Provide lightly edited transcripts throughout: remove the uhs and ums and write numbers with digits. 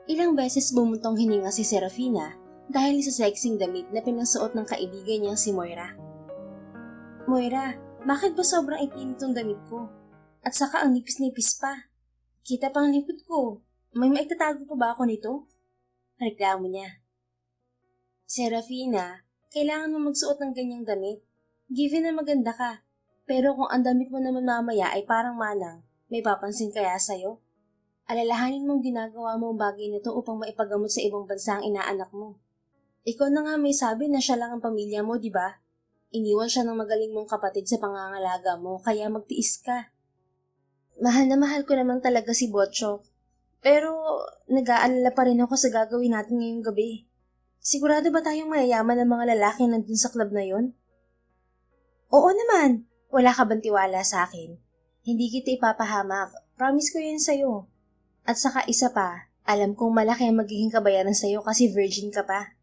Ilang beses bumuntong hininga si Serafina dahil sa sexing damit na pinasuot ng kaibigan niyang si Moira. Moira, bakit ba sobrang itim itong damit ko? At saka ang nipis-nipis pa. Kita pang likod ko. May maitatago pa ba ako nito? Reklamo niya. Serafina, kailangan mo magsuot ng ganyang damit. Given na maganda ka. Pero kung ang damit mo naman mamaya ay parang manang, may papansin kaya sa'yo? Alalahanin mong ginagawa mo ang bagay nito upang maipagamot sa ibang bansa ang inaanak mo. Ikaw na nga may sabi na siya lang ang pamilya mo, di ba? Iniwan siya ng magaling mong kapatid sa pangangalaga mo, kaya magtiis ka. Mahal na mahal ko naman talaga si Botchok. Pero nag-aalala pa rin ako sa gagawin natin ngayong gabi. Sigurado ba tayong mayayaman ng mga lalaki nandun sa club na yon? Oo naman. Wala ka bang tiwala sa akin? Hindi kita ipapahamak. Promise ko yun sa'yo. At saka isa pa, alam kong malaki ang magiging kabayaran sa'yo kasi virgin ka pa.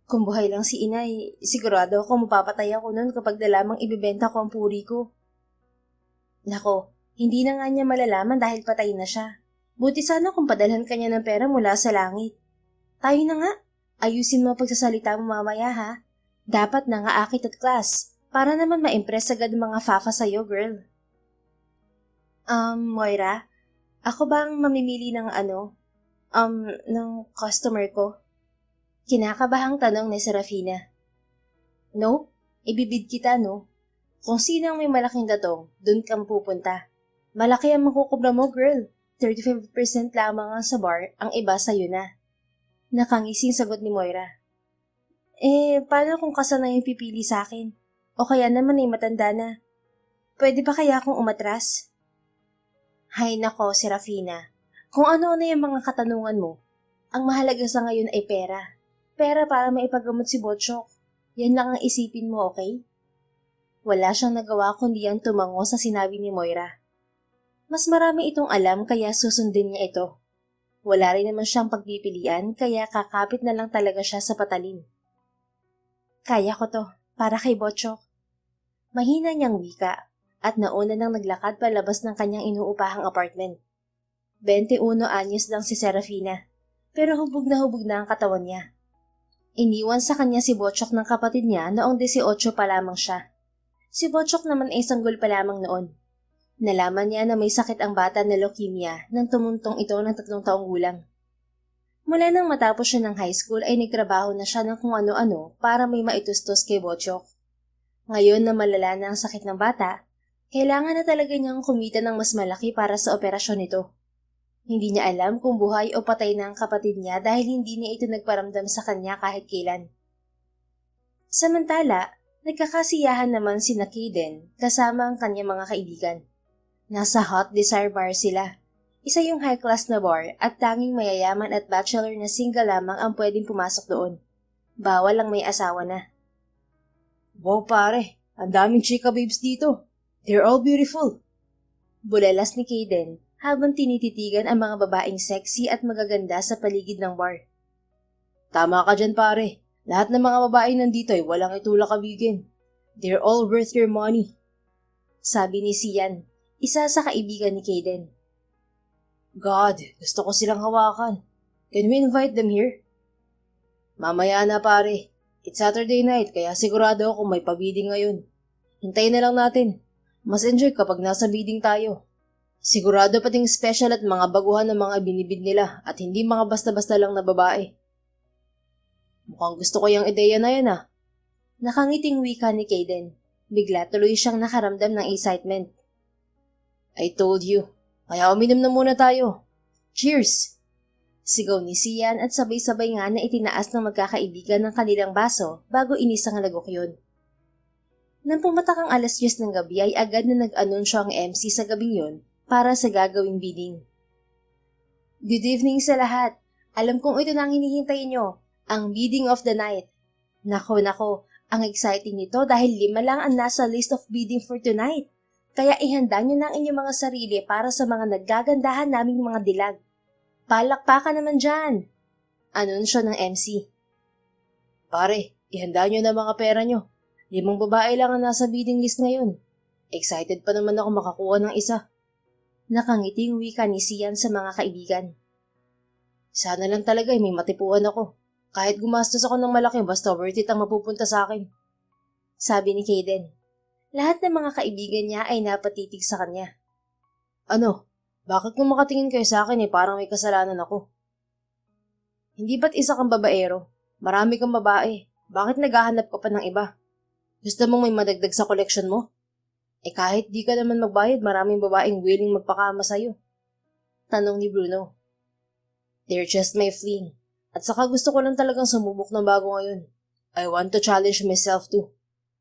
Kung buhay lang si inay, sigurado ako mapapatay ako nun kapag nalamang ibibenta ko ang puri ko. Nako, hindi na nga niya malalaman dahil patay na siya. Buti sana kung padalhan ka niya ng pera mula sa langit. Tayo na nga, ayusin mo ang pagsasalita mo mamaya ha. Dapat na nga akit at class, para naman ma-impress agad ang mga fafa sa'yo, girl. Moira, ako bang mamimili ng ng customer ko? Kinakabahang tanong ni Serafina. No, ibibid kita no. Kung sino ang may malaking datong, dun kang pupunta. Malaki ang makukubra mo, girl. 35% lamang ang sa bar, ang iba sa'yo na. Nakangising sagot ni Moira. Paano kung kasana yung pipili sa akin? O kaya naman ay matanda na. Pwede ba kaya akong umatras? Hay nako, Serafina. Kung ano-ano yung mga katanungan mo, ang mahalaga sa ngayon ay pera. Pera para maipagamot si Botchok. Yan lang ang isipin mo, okay? Wala siyang nagawa kundi ang tumango sa sinabi ni Moira. Mas marami itong alam kaya susundin niya ito. Wala rin naman siyang pagpipilian kaya kakapit na lang talaga siya sa patalim. Kaya ko to, para kay Botchok. Mahina niyang wika at nauna nang naglakad palabas ng kanyang inuupahang apartment. 21 anyos lang si Serafina, pero hubog na ang katawan niya. Iniwan sa kanya si Botchok ng kapatid niya noong 18 pa lamang siya. Si Botchok naman ay sanggol pa lamang noon. Nalaman niya na may sakit ang bata na leukemia nang tumuntong ito ng 3 taong gulang. Mula nang matapos siya ng high school ay nagtrabaho na siya ng kung ano-ano para may maitustos kay Botchok. Ngayon na malala na ang sakit ng bata, kailangan na talaga niyang kumita ng mas malaki para sa operasyon nito. Hindi niya alam kung buhay o patay na ang kapatid niya dahil hindi niya ito nagparamdam sa kanya kahit kailan. Samantala, nagkakasiyahan naman si Kaden kasama ang kanyang mga kaibigan. Nasa Hot Desire Bar sila. Isa yung high-class na bar at tanging mayayaman at bachelor na single lamang ang pwedeng pumasok doon. Bawal ang may asawa na. Wow pare, ang daming chika babes dito. They're all beautiful. Bulalas ni Kaden habang tinititigan ang mga babaeng sexy at magaganda sa paligid ng bar. Tama ka dyan pare. Lahat ng mga babae nandito ay walang itulak kabigin. They're all worth your money. Sabi ni Sian, isa sa kaibigan ni Kaden. God, gusto ko silang hawakan. Can we invite them here? Mamaya na pare. It's Saturday night kaya sigurado ako may pabiding ngayon. Hintayin na lang natin. Mas enjoy kapag nasa bidding tayo. Sigurado pating special at mga baguhan ng mga binibid nila at hindi mga basta-basta lang na babae. Mukhang gusto ko yung ideya na yan ah. Nakangiting wika ni Kaden. Bigla tuloy siyang nakaramdam ng excitement. I told you. Kaya uminom na muna tayo. Cheers! Sigaw ni Sian at sabay-sabay nga na itinaas ng magkakaibigan ng kanilang baso bago inisang lagok yun. Nang pumatak ang 10:00 ng gabi ay agad na nag-anunsyo ang MC sa gabing yun para sa gagawing bidding. Good evening sa lahat. Alam kong ito na ang hinihintay nyo, ang bidding of the night. Nako, ang exciting nito dahil 5 lang ang nasa list of bidding for tonight. Kaya ihanda nyo na ang inyong mga sarili para sa mga naggagandahan naming mga dilag. Palakpakan naman dyan! Anunsyo ng MC. Pare, ihanda nyo na mga pera nyo. 5 babae lang ang nasa bidding list ngayon. Excited pa naman ako makakuha ng isa. Nakangiting wika ni Sian sa mga kaibigan. Sana lang talaga may matipuan ako. Kahit gumastos ako ng malaki basta worth it ang mapupunta sa akin. Sabi ni Kaden. Lahat ng mga kaibigan niya ay napatitig sa kanya. Ano? Bakit kung makatingin kayo sa akin parang may kasalanan ako? Hindi ba't isa kang babaero? Marami kang babae. Bakit naghahanap ka pa ng iba? Gusto mong may madagdag sa koleksyon mo? Kahit di ka naman magbayad, maraming babaeng willing magpakama sa'yo. Tanong ni Bruno. They're just my fling. At saka gusto ko lang talagang sumubok ng bago ngayon. I want to challenge myself too.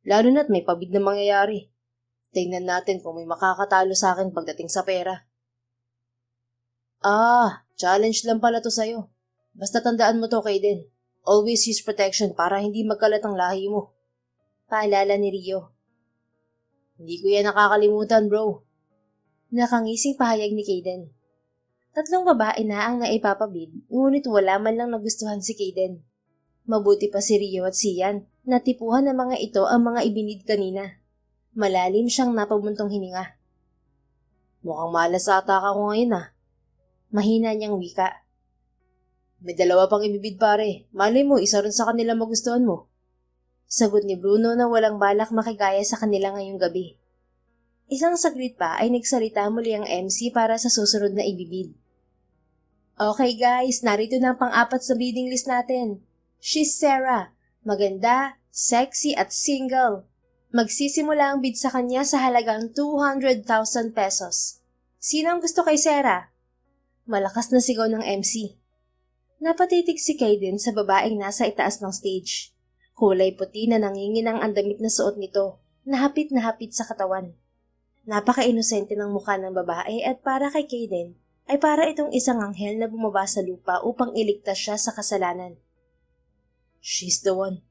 Lalo na't may pabid na mangyayari. Tingnan natin kung may makakatalo sa akin pagdating sa pera. Challenge lang pala to sa'yo. Basta tandaan mo to, Kaden. Always use protection para hindi magkalat ang lahi mo. Paalala ni Rio. Hindi ko yan nakakalimutan, bro. Nakangising pahayag ni Kaden. 3 babae na ang naipapabid, ngunit wala man lang nagustuhan si Kaden. Mabuti pa si Rio at Sian, natipuhan ng mga ito ang mga ibinid kanina. Malalim siyang napabuntong hininga. Mukhang malas ata ako ngayon Mahina niyang wika. May 2 pang ibibid pare, malay mo isa rin sa kanila magustuhan mo. Sagot ni Bruno na walang balak makigaya sa kanila ngayong gabi. Isang saglit pa ay nagsalita muli ang MC para sa susunod na ibibid. Okay guys, narito na ang pang-4 sa bidding list natin. She's Sarah. Maganda, sexy at single. Magsisimula ang bid sa kanya sa halagang 200,000 pesos. Sino ang gusto kay Sarah? Malakas na sigaw ng MC. Napatitig si Kaden sa babaeng nasa itaas ng stage. Kulay puti na nanginginang ang damit na suot nito, na hapit sa katawan. Napaka-inosente ng mukha ng babae at para kay Kaden ay para itong isang anghel na bumaba sa lupa upang iligtas siya sa kasalanan. She's the one.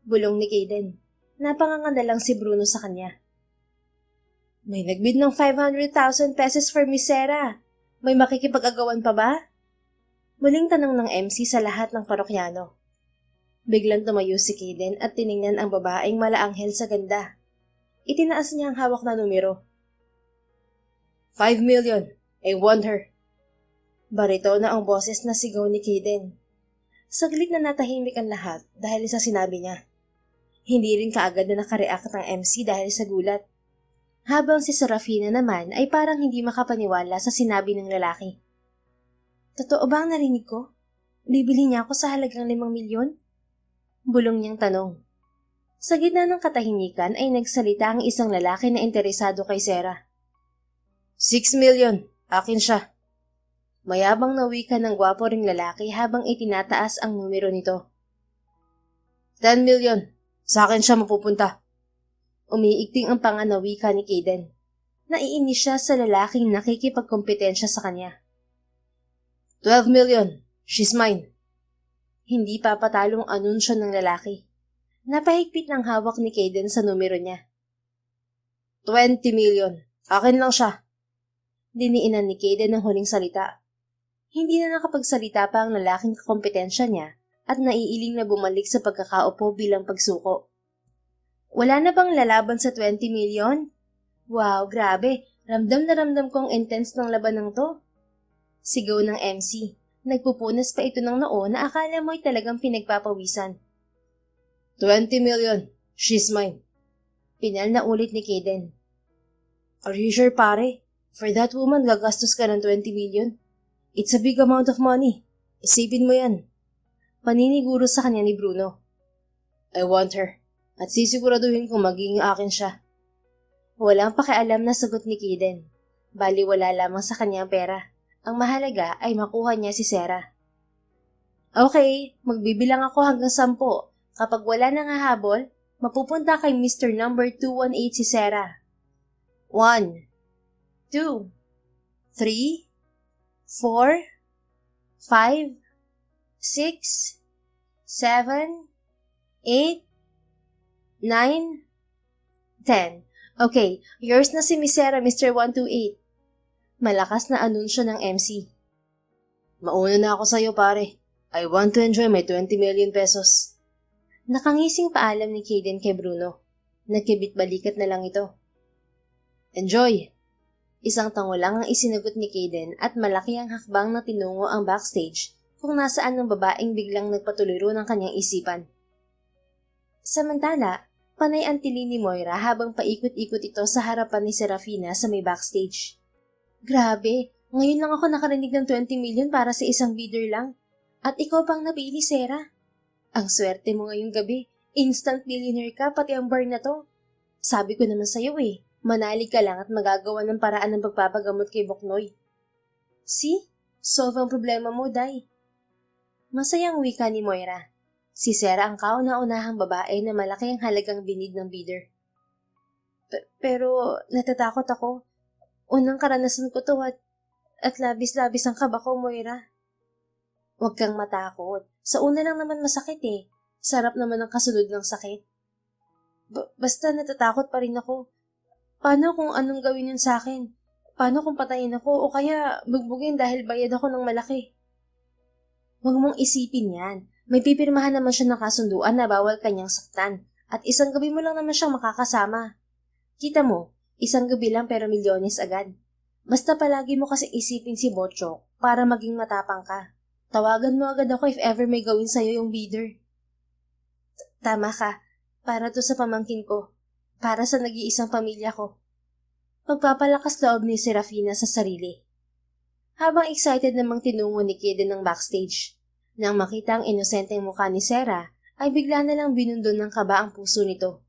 Bulong ni Kaden. Napanganganda lang si Bruno sa kanya. May nagbid ng 500,000 pesos for Miss Sarah. May makikipag-agawan pa ba? Muling tanong ng MC sa lahat ng parokyano. Biglang tumayo si Kaden at tiningnan ang babaeng malaanghel sa ganda. Itinaas niya ang hawak na numero. 5 million. I want her. Barito na ang boses na sigaw ni Kaden. Saglit na natahimik ang lahat dahil sa sinabi niya. Hindi rin kaagad na nakareact ang MC dahil sa gulat. Habang si Serafina naman ay parang hindi makapaniwala sa sinabi ng lalaki. Totoo ba ang narinig ko? Bibili niya ako sa halagang 5 milyon? Bulong niyang tanong. Sa gitna ng katahimikan ay nagsalita ang isang lalaki na interesado kay Sarah. 6 million. Akin siya. Mayabang na wika ng gwapo ring lalaki habang itinataas ang numero nito. 10 million. Sa akin siya mapupunta. Umiigting ang panganawika ni Kaden. Naiinis siya sa lalaking nakikipagkompetensya sa kanya. 12 million. She's mine. Hindi papatalong anunsyo ng lalaki. Napahigpit ng hawak ni Kaden sa numero niya. 20 million. Akin lang siya. Diniinan ni Kaden ang huling salita. Hindi na nakapagsalita pa ang lalaking kakompetensya niya at naiiling na bumalik sa pagkakaupo bilang pagsuko. Wala na bang lalaban sa 20 million? Wow, grabe. Ramdam na ramdam kong intense ng labanang to. Sigaw ng MC. Nagpupunas pa ito ng noo na akala mo'y talagang pinagpapawisan. 20 million. She's mine. Pinal na ulit ni Kaden. Are you sure pare? For that woman gagastos ka ng 20 million? It's a big amount of money. Isipin mo yan. Paniniguro sa kanya ni Bruno. I want her. At sisiguraduhin kong magiging akin siya. Walang pakialam na sagot ni Kaden. Bali wala lamang sa kanyang pera. Ang mahalaga ay makuha niya si Sarah. Okay, magbibilang ako hanggang 10. Kapag wala nang hahabol, mapupunta kay Mr. Number 218 si Sarah. 1, 2, 3, 4, 5, 6, 7, 8, 9, 10. Okay, yours na si Miss Sarah, Mr. 128. Malakas na anunsyo ng MC. Mauna na ako sa'yo pare. I want to enjoy my 20 million pesos. Nakangising paalam ni Kaden kay Bruno. Nagkibit-balikat na lang ito. Enjoy! Isang tango lang ang isinagot ni Kaden at malaki ang hakbang na tinungo ang backstage kung nasaan ng babaeng biglang nagpatuliro ng kanyang isipan. Samantala, panay ang tili ni Moira habang paikot-ikot ito sa harapan ni Serafina sa may backstage. Grabe, ngayon lang ako nakarinig ng 20 million para sa isang bidder lang. At ikaw pang napili, Sarah. Ang swerte mo ngayong gabi. Instant millionaire ka pati ang bar na to. Sabi ko naman sa'yo manalig ka lang at magagawa ng paraan ng pagpapagamot kay Boknoy. See? Solve ang problema mo, Day. Masayang wika ni Moira. Si Sarah ang kauna-unahang babae na malaki ang halagang binid ng bidder. Pero natatakot ako. Unang karanasan ko to at labis-labis ang kaba ko, Moira. Huwag kang matakot. Sa una lang naman masakit Sarap naman ang kasunod ng sakit. Basta natatakot pa rin ako. Paano kung anong gawin yun sa akin? Paano kung patayin ako o kaya bugbugin dahil bayad ako ng malaki? Huwag mong isipin yan. May pipirmahan naman siya ng kasunduan na bawal kanyang saktan at isang gabi mo lang naman siyang makakasama. Kita mo, isang gabi lang pero milyones agad. Basta palagi mo kasi isipin si Botchok para maging matapang ka. Tawagan mo agad ako if ever may gawin sa'yo yung bidder. Tama ka. Para to sa pamangkin ko. Para sa nag-iisang pamilya ko. Pagpapalakas loob ni Serafina sa sarili. Habang excited namang tinungo ni Kaden ng backstage. Nang makita ang inosenteng mukha ni Sarah, ay bigla na lang binundon ng kaba ang puso nito.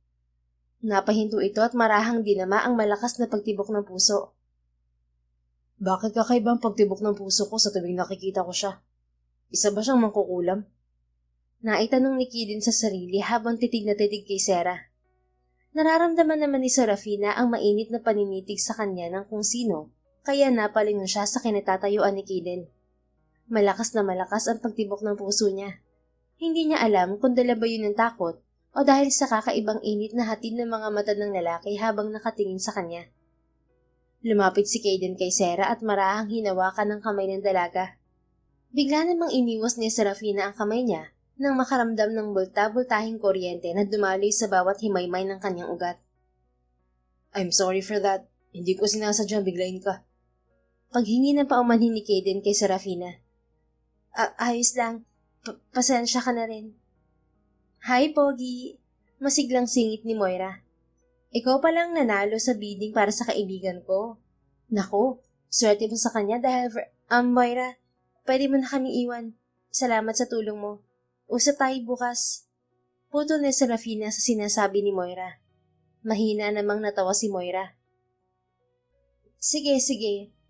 Napahinto ito at marahang dinama ang malakas na pagtibok ng puso. Bakit kakaibang pagtibok ng puso ko sa tuwing nakikita ko siya? Isa ba siyang mangkukulam? Naitanong ni Kaden sa sarili habang titig na titig kay Sarah. Nararamdaman naman ni Serafina ang mainit na paninitig sa kanya ng kung sino, kaya napalingon siya sa kinatatayuan ni Kaden. Malakas na malakas ang pagtibok ng puso niya. Hindi niya alam kung dala ba yun ng takot o dahil sa kakaibang init na hatid ng mga mata ng lalaki habang nakatingin sa kanya. Lumapit si Kaden kay Sarah at marahang hinawakan ng kamay ng dalaga. Bigla namang iniwas ni Serafina ang kamay niya nang makaramdam ng bulta-bultahing kuryente na dumaloy sa bawat himaymay ng kanyang ugat. I'm sorry for that. Hindi ko sinasadyang biglayin ka. Paghingi ng paumanhin ni Kaden kay Serafina. Ayos lang. Pasensya ka na rin. Hi, Pogi. Masiglang singit ni Moira. Ikaw palang nanalo sa bidding para sa kaibigan ko. Naku, swerte mo sa kanya dahil Moira, pwede mo na kami iwan. Salamat sa tulong mo. Usap tayo bukas. Putol ni Serafina sa sinasabi ni Moira. Mahina namang natawa si Moira. Sige.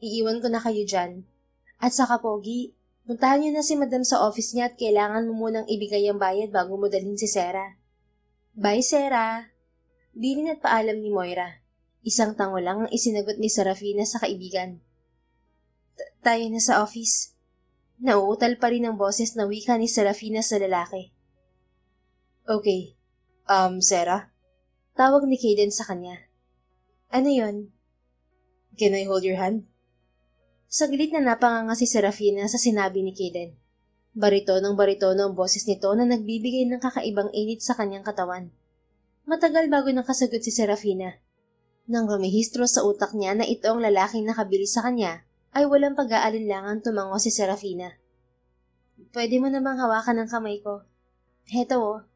Iiwan ko na kayo dyan. At saka, Pogi, puntahan niyo na si Madam sa office niya at kailangan mo munang ibigay ang bayad bago mo dalhin si Sarah. Bye, Sarah. Bilin at paalam ni Moira. Isang tango lang ang isinagot ni Serafina sa kaibigan. Tayo na sa office. Nauutal pa rin ang boses na wika ni Serafina sa lalaki. Okay. Sarah? Tawag ni Kaden sa kanya. Ano yon? Can I hold your hand? Saglit na napanganga si Serafina sa sinabi ni Kaden. Baritonong ang boses nito na nagbibigay ng kakaibang init sa kanyang katawan. Matagal bago nakasagot si Serafina. Nang rumihistro sa utak niya na ito ang lalaking nakabili sa kanya, ay walang pag-aalinlangan tumango si Serafina. Pwede mo namang hawakan ang kamay ko. Heto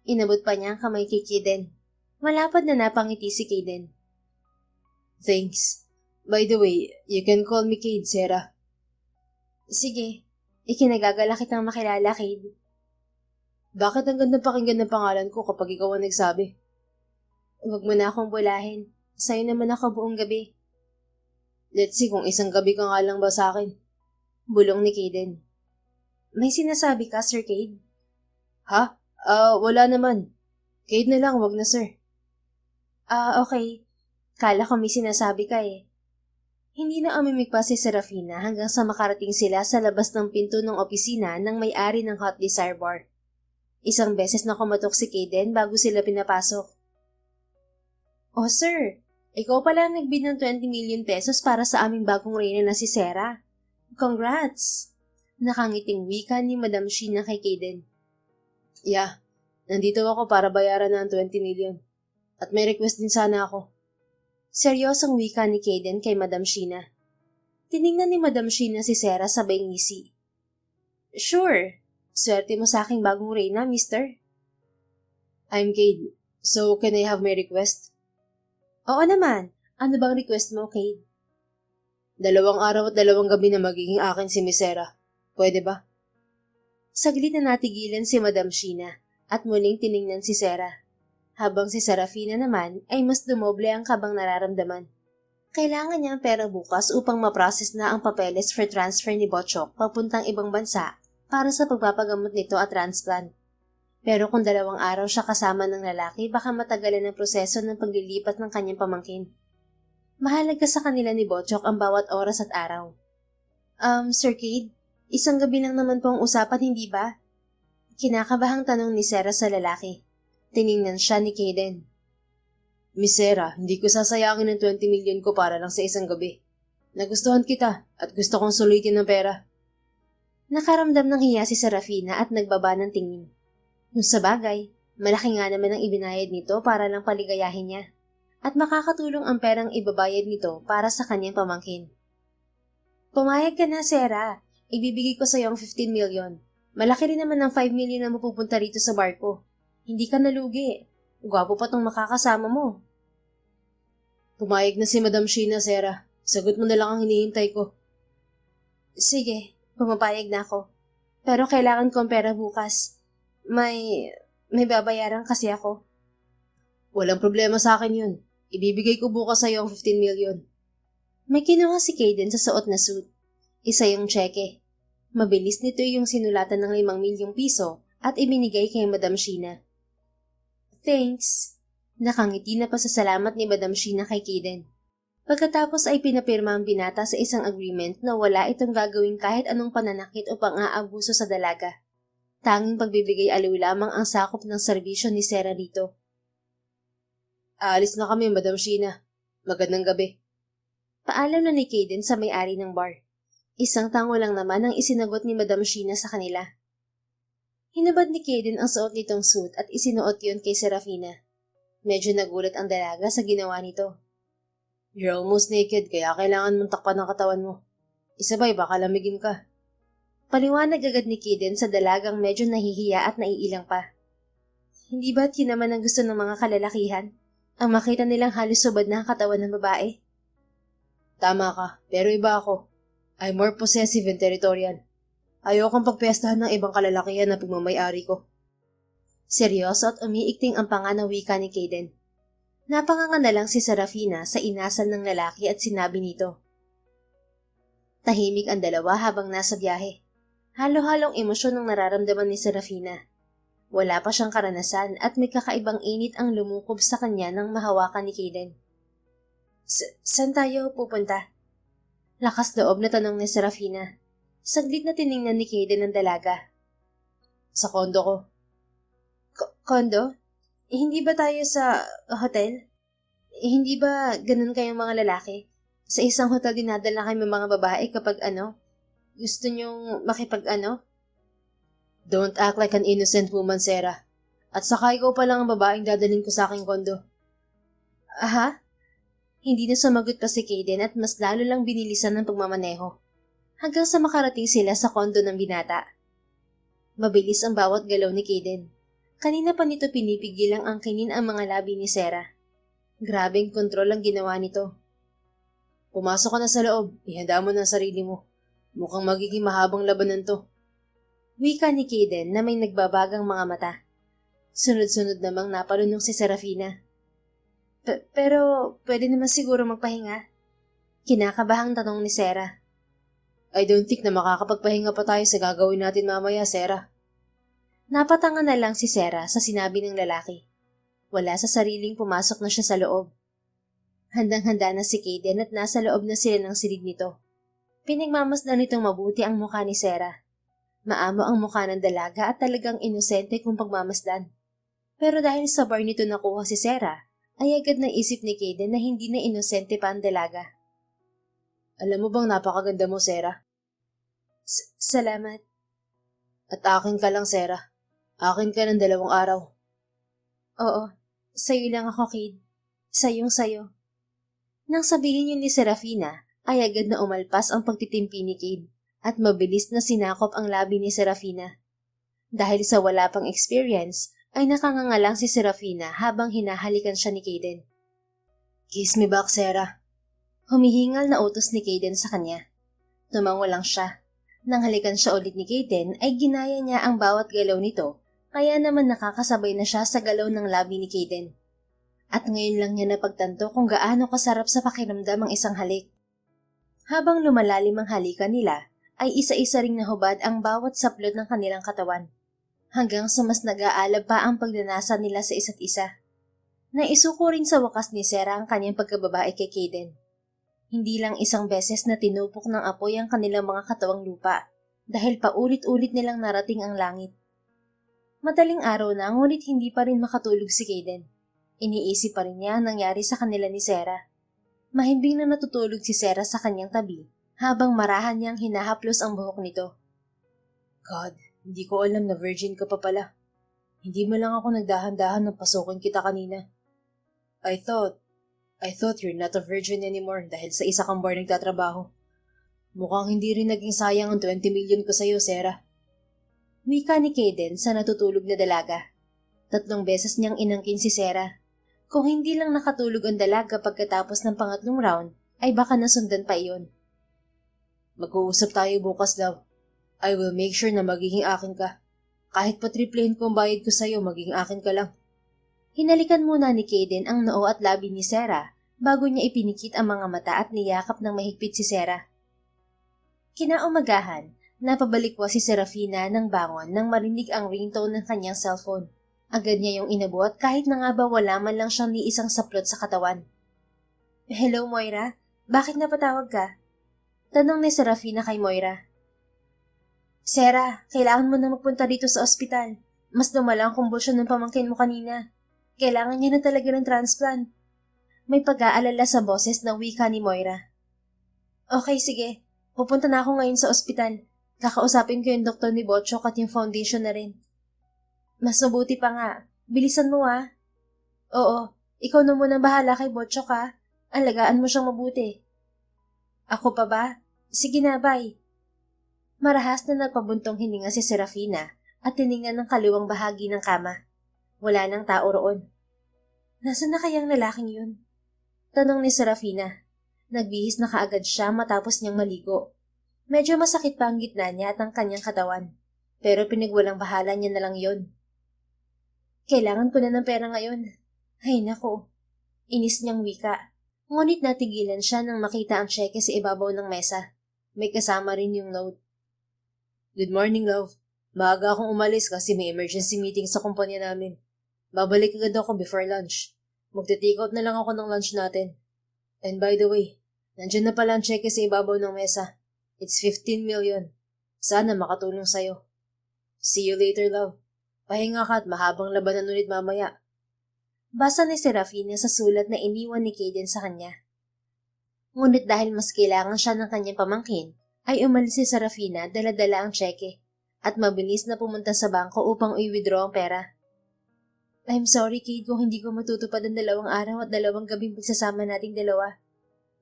Inabot pa niya ang kamay kay Kaden. Malapad na napangiti si Kaden. Thanks. By the way, you can call me Cade, Sarah. Sige. Ikinagagala kitang makilala, Cade. Bakit ang ganda pakinggan ng pangalan ko kapag ikaw ang nagsabi? Huwag mo na akong bulahin. Sa'yo naman ako buong gabi. Let's see kung isang gabi ka nga lang ba sa akin. Bulong ni Kaden. May sinasabi ka, Sir Cade? Ha? Wala naman. Cade na lang, wag na sir. Okay. Kala ko may sinasabi ka Hindi na umimik pa si Serafina hanggang sa makarating sila sa labas ng pinto ng opisina ng may-ari ng Hot Desire Bar. Isang beses na kumatok si Kaden bago sila pinapasok. Oh sir, ikaw pala nagbid ng 20 million pesos para sa aming bagong reyna na si Sarah. Congrats! Nakangiting wika ni Madam Sheena kay Kaden. Yeah, nandito ako para bayaran na ang 20 million. At may request din sana ako. Seryosong wika ni Kaden kay Madam Sheena. Tiningnan ni Madam Sheena si Sarah sabay ngisi. Sure. Swerte mo sa aking bagong reyna, mister. I'm Cade. So, can I have my request? Oo naman. Ano bang request mo, Cade? 2 araw at 2 gabi na magiging akin si Misera. Pwede ba? Saglit na natigilan si Madam Sheena at muling tiningnan si Sarah. Habang si Serafina naman ay mas dumoble ang kabang nararamdaman. Kailangan niya ang pera bukas upang maprocess na ang papeles for transfer ni Botchok papuntang ibang bansa para sa pagpapagamot nito at transplant. Pero kung 2 araw siya kasama ng lalaki, baka matagalan ang proseso ng paglilipat ng kanyang pamangkin. Mahalaga sa kanila ni Botchok ang bawat oras at araw. Sir Cade, 1 gabi lang naman po ang usapan, hindi ba? Kinakabahang tanong ni Sarah sa lalaki. Tiningnan siya ni Caden. Miss Sarah, hindi ko sasayangin ang 20 million ko para lang sa 1 gabi. Nagustuhan kita at gusto kong sulitin ng pera. Nakaramdam ng hiya si Serafina at nagbaba ng tingin. Kung sa bagay, malaki nga naman ang ibinayad nito para lang paligayahin niya. At makakatulong ang perang ibabayad nito para sa kanyang pamangkin. Pumayag ka na, Sarah. Ibibigay ko sa iyo ang 15 million. Malaki rin naman ang 5 million na mapupunta rito sa barko. Hindi ka nalugi. Gwapo pa tong makakasama mo. Pumayag na si Madam Sheena, Sarah. Sagot mo na lang ang hinihintay ko. Sige, pumapayag na ako. Pero kailangan ko ang pera bukas. May babayaran kasi ako. Walang problema sa akin yun. Ibibigay ko bukas sa iyo ang 15 million. May kinuha si Caden sa suot na suit. Isa yung tseke. Mabilis nito yung sinulatan ng 5 milyong piso at ibinigay kay Madam Sheena. Thanks. Nakangiti na pasasalamat ni Madam Sheena kay Caden. Pagkatapos ay pinapirma ang binata sa isang agreement na wala itong gagawin kahit anong pananakit o pang-aabuso sa dalaga. Tanging pagbibigay aliw lamang ang sakop ng serbisyo ni Sarah rito. Aalis na kami, Madam Sheena. Magandang gabi. Paalam na ni Caden sa may-ari ng bar. Isang tango lang naman ang isinagot ni Madam Sheena sa kanila. Hinubad ni Caden ang suot nitong suit at isinuot yun kay Serafina. Medyo nagulat ang dalaga sa ginawa nito. You're almost naked kaya kailangan mong takpan ang katawan mo. Isabay baka lamigin ka. Paliwanag agad ni Caden sa dalagang medyo nahihiya at naiilang pa. Hindi ba't yun naman ang gusto ng mga kalalakihan? Ang makita nilang halos subad na ang katawan ng babae? Tama ka, pero iba ako. I'm more possessive and territorial. Ayokong pagpestahan ng ibang kalalakihan na pagmamayari ko. Seryoso at umiikting ang panga ng wika ni Caden. Napanganga na lang si Serafina sa inasal ng lalaki at sinabi nito. Tahimik ang dalawa habang nasa biyahe. Halo-halong emosyon ang nararamdaman ni Serafina. Wala pa siyang karanasan at may kakaibang init ang lumukob sa kanya nang mahawakan ni Caden. Saan tayo pupunta? Lakas loob na tanong ni Serafina. Saglit na tiningnan ni Caden ang dalaga. Sa kondo ko. Kondo? Hindi ba tayo sa hotel? Hindi ba ganun kayong mga lalaki? Sa isang hotel dinadala kayo mga babae kapag gusto nyong Don't act like an innocent woman, Sarah. At saka ikaw pa lang ang babaeng dadalhin ko sa aking kondo. Aha? Hindi na sumagot pa si Caden at mas lalo lang binilisan ng pagmamaneho. Hanggang sa makarating sila sa kondo ng binata. Mabilis ang bawat galaw ni Caden. Kanina pa nito pinipigil ang angkinin ang mga labi ni Sarah. Grabeng kontrol ang ginawa nito. Pumasok ka na sa loob, ihanda mo na ang sarili mo. Mukhang magiging mahabang labanan to. Wika ni Caden na may nagbabagang mga mata. Sunod-sunod namang napalunong si Serafina. Pero pwede naman siguro magpahinga? Kinakabahang tanong ni Sarah. I don't think na makakapagpahinga pa tayo sa gagawin natin mamaya, Sarah. Napatanga na lang si Sarah sa sinabi ng lalaki. Wala sa sariling pumasok na siya sa loob. Handang-handa na si Caden at nasa loob na sila ng silid nito. Pinagmamasdan nitong mabuti ang mukha ni Sarah. Maamo ang mukha ng dalaga at talagang inosente kung pagmamasdan. Pero dahil sa bar nito nakuha si Sarah, ay agad na isip ni Caden na hindi na inosente pa ang dalaga. Alam mo bang napakaganda mo, Sarah? Salamat. At akin ka lang, Sarah. Akin ka ng 2 araw. Oo, sayo lang ako, Cade. Sayong-sayo. Nang sabihin yun ni Serafina, ay agad na umalpas ang pagtitimpi ni Cade at mabilis na sinakop ang labi ni Serafina. Dahil sa wala pang experience, ay nakangangalang si Serafina habang hinahalikan siya ni Kaden. "Kiss me back, Sarah." Humihingal na utos ni Kaden sa kanya. Tumango lang siya. Nang halikan siya ulit ni Kaden ay ginaya niya ang bawat galaw nito, kaya naman nakakasabay na siya sa galaw ng labi ni Kaden. At ngayon lang niya napagtanto kung gaano kasarap sa pakiramdam ang isang halik. Habang lumalalim ang halikan nila, ay isa-isa ring nahubad ang bawat saplot ng kanilang katawan. Hanggang sa mas nag-aalab pa ang pagdanasa nila sa isa't isa. Naisuko rin sa wakas ni Sarah ang kanyang pagkababae kay Kaden. Hindi lang isang beses na tinupok ng apoy ang kanilang mga katawang lupa dahil paulit-ulit nilang narating ang langit. Madaling araw na ngunit hindi pa rin makatulog si Kaden. Iniisip pa rin niya ang nangyari sa kanila ni Sarah. Mahimbing na natutulog si Sarah sa kanyang tabi habang marahan niyang hinahaplos ang buhok nito. "God, hindi ko alam na virgin ka pa pala. Hindi mo lang ako nagdahan-dahan ng pasukin kita kanina. I thought you're not a virgin anymore dahil sa isa kang bar nagtatrabaho. Mukhang hindi rin naging sayang ang 20 million ko sa'yo, Sarah." Wika ni Kaden sa natutulog na dalaga. 3 beses niyang inangkin si Sarah. Kung hindi lang nakatulog ang dalaga pagkatapos ng pangatlong round, ay baka nasundan pa iyon. "Mag-uusap tayo bukas, love. I will make sure na magiging akin ka. Kahit patriplehin ko ang bayad ko sa'yo, magiging akin ka lang." Hinalikan muna ni Kaden ang noo at labi ni Sarah bago niya ipinikit ang mga mata at niyakap ng mahigpit si Sarah. Kinaumagahan, napabalikwa si Serafina ng bangon nang marinig ang ringtone ng kanyang cellphone. Agad niya yung inabot kahit na nga ba wala man lang siyang ni isang saplot sa katawan. "Hello, Moira? Bakit napatawag ka?" Tanong ni Serafina kay Moira. "Sarah, kailangan mo na magpunta dito sa ospital. Mas lumala ang kumbulsyon ng pamangkin mo kanina. Kailangan niya na talaga ng transplant." May pag-aalala sa boses na wika ni Moira. "Okay, sige. Pupunta na ako ngayon sa ospital. Kakausapin ko yung doktor ni Botchok at yung foundation na rin." "Mas mabuti pa nga. Bilisan mo ah." "Oo, ikaw na muna bahala kay Botchok ah. Alagaan mo siyang mabuti." "Ako pa ba? Sige na, bye." Marahas na nagpabuntong hininga si Serafina at tiningnan ng kaliwang bahagi ng kama. Wala nang tao roon. "Nasaan na kayang lalaking yun?" Tanong ni Serafina. Nagbihis na kaagad siya matapos niyang maligo. Medyo masakit pa ang gitna niya at ang kanyang katawan. Pero pinagwalang bahala niya na lang yun. "Kailangan ko na ng pera ngayon. Ay nako." Inis niyang wika. Ngunit natigilan siya nang makita ang tseke sa ibabaw ng mesa. May kasama rin yung note. "Good morning, love. Maaga akong umalis kasi may emergency meeting sa kumpanya namin. Babalik agad ako before lunch. Magte-take out na lang ako ng lunch natin. And by the way, nandyan na pala ang cheque sa ibabaw ng mesa. It's 15 million. Sana makatulong sa'yo. See you later, love. Pahinga ka at mahabang labanan ulit mamaya." Basa ni Serafina sa sulat na iniwan ni Kaden sa kanya. Ngunit dahil mas kailangan siya ng kanyang pamangkin, ay umalis si Serafina dala-dala ang cheque at mabilis na pumunta sa bangko upang i-withdraw ang pera. "I'm sorry, Kate, kung hindi ko matutupad ang 2 araw at 2 gabing pagsasama nating dalawa.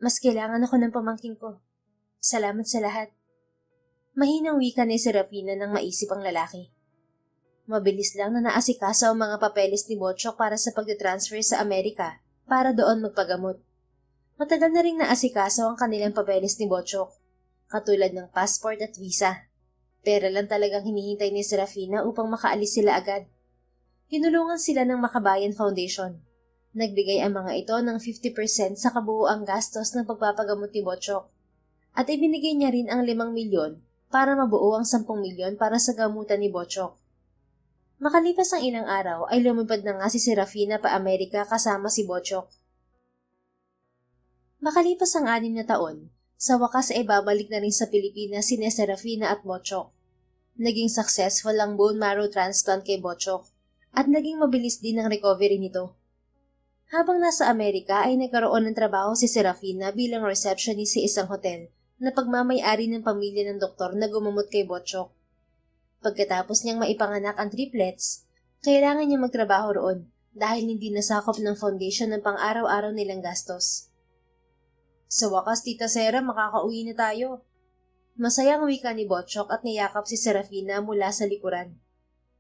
Mas kailangan ako ng pamangkin ko. Salamat sa lahat." Mahinang wika ni Serafina nang maisip ang lalaki. Mabilis lang na naasikaso ang mga papeles ni Botchok para sa pagde-transfer sa Amerika para doon magpagamot. Matagal na ring naasikaso ang kanilang papeles ni Botchok, katulad ng passport at visa. Pera lang talagang hinihintay ni Serafina upang makaalis sila agad. Tinulungan sila ng Makabayan Foundation. Nagbigay ang mga ito ng 50% sa kabuuang gastos ng pagpapagamot ni Botchok. At ibinigay niya rin ang 5 milyon para mabuo ang 10 milyon para sa gamutan ni Botchok. Makalipas ang ilang araw ay lumipad na nga si Serafina pa Amerika kasama si Botchok. Makalipas ang 6 na taon, sa wakas ay babalik na rin sa Pilipinas sina Serafina at Botchok. Naging successful ang bone marrow transplant kay Botchok at naging mabilis din ang recovery nito. Habang nasa Amerika ay nagkaroon ng trabaho si Serafina bilang receptionist sa isang hotel na pagmamay-ari ng pamilya ng doktor na gumamot kay Botchok. Pagkatapos niyang maipanganak ang triplets, kailangan niya magtrabaho roon dahil hindi nasakop ng foundation ng pang-araw-araw nilang gastos. "Sa wakas, Tita Sarah, makakauwi na tayo." Masayang wika ni Botchok at niyakap si Serafina mula sa likuran.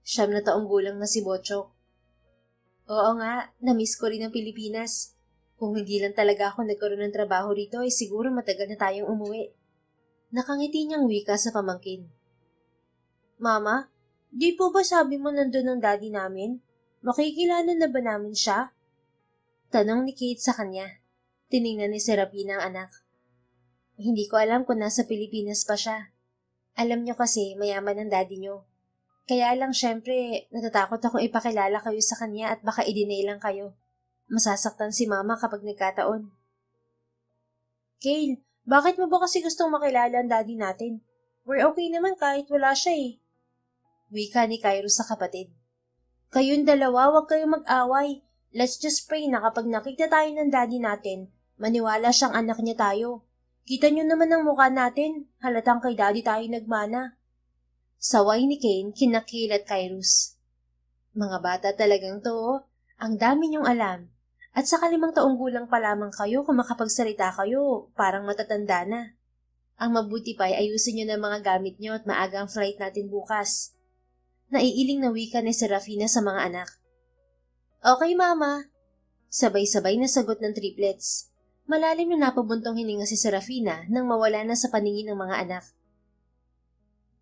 9 na taong gulang na si Botchok. Oo nga, namiss ko rin ang Pilipinas. Kung hindi lang talaga ako nagkaroon ng trabaho rito ay siguro matagal na tayong umuwi. Nakangiti niyang wika sa pamangkin. Mama, di po ba sabi mo nandun ang daddy namin? Makikilala na ba namin siya? Tanong ni Kate sa kanya. Tiningnan ni Serafina ang anak. Hindi ko alam kung nasa Pilipinas pa siya. Alam niyo kasi mayaman ang daddy niyo. Kaya lang syempre, natatakot akong ipakilala kayo sa kanya at baka i-deny lang kayo. Masasaktan si mama kapag nagkataon. Kale, bakit mo ba kasi gustong makilala ang daddy natin? We're okay naman kahit wala siya eh. Wika ni Kairos sa kapatid. Kayong dalawa, huwag kayong mag-away. Let's just pray na kapag nakita tayo ng daddy natin, maniwala siyang anak niya tayo. Kita niyo naman ang mukha natin, halatang kay daddy tayo nagmana. Saway ni Kane, Kinakil at Kairos. Mga bata talagang to, ang dami niyong alam. At sa 5 taong gulang pa lamang kayo kung makapagsalita kayo, parang matatanda na. Ang mabuti pa ay ayusin niyo ng mga gamit niyo at maaga ang flight natin bukas. Naiiling na wika ni Serafina sa mga anak. Okay, Mama. Sabay-sabay na sagot ng triplets. Malalim na napabuntong hininga si Serafina nang mawala na sa paningin ng mga anak.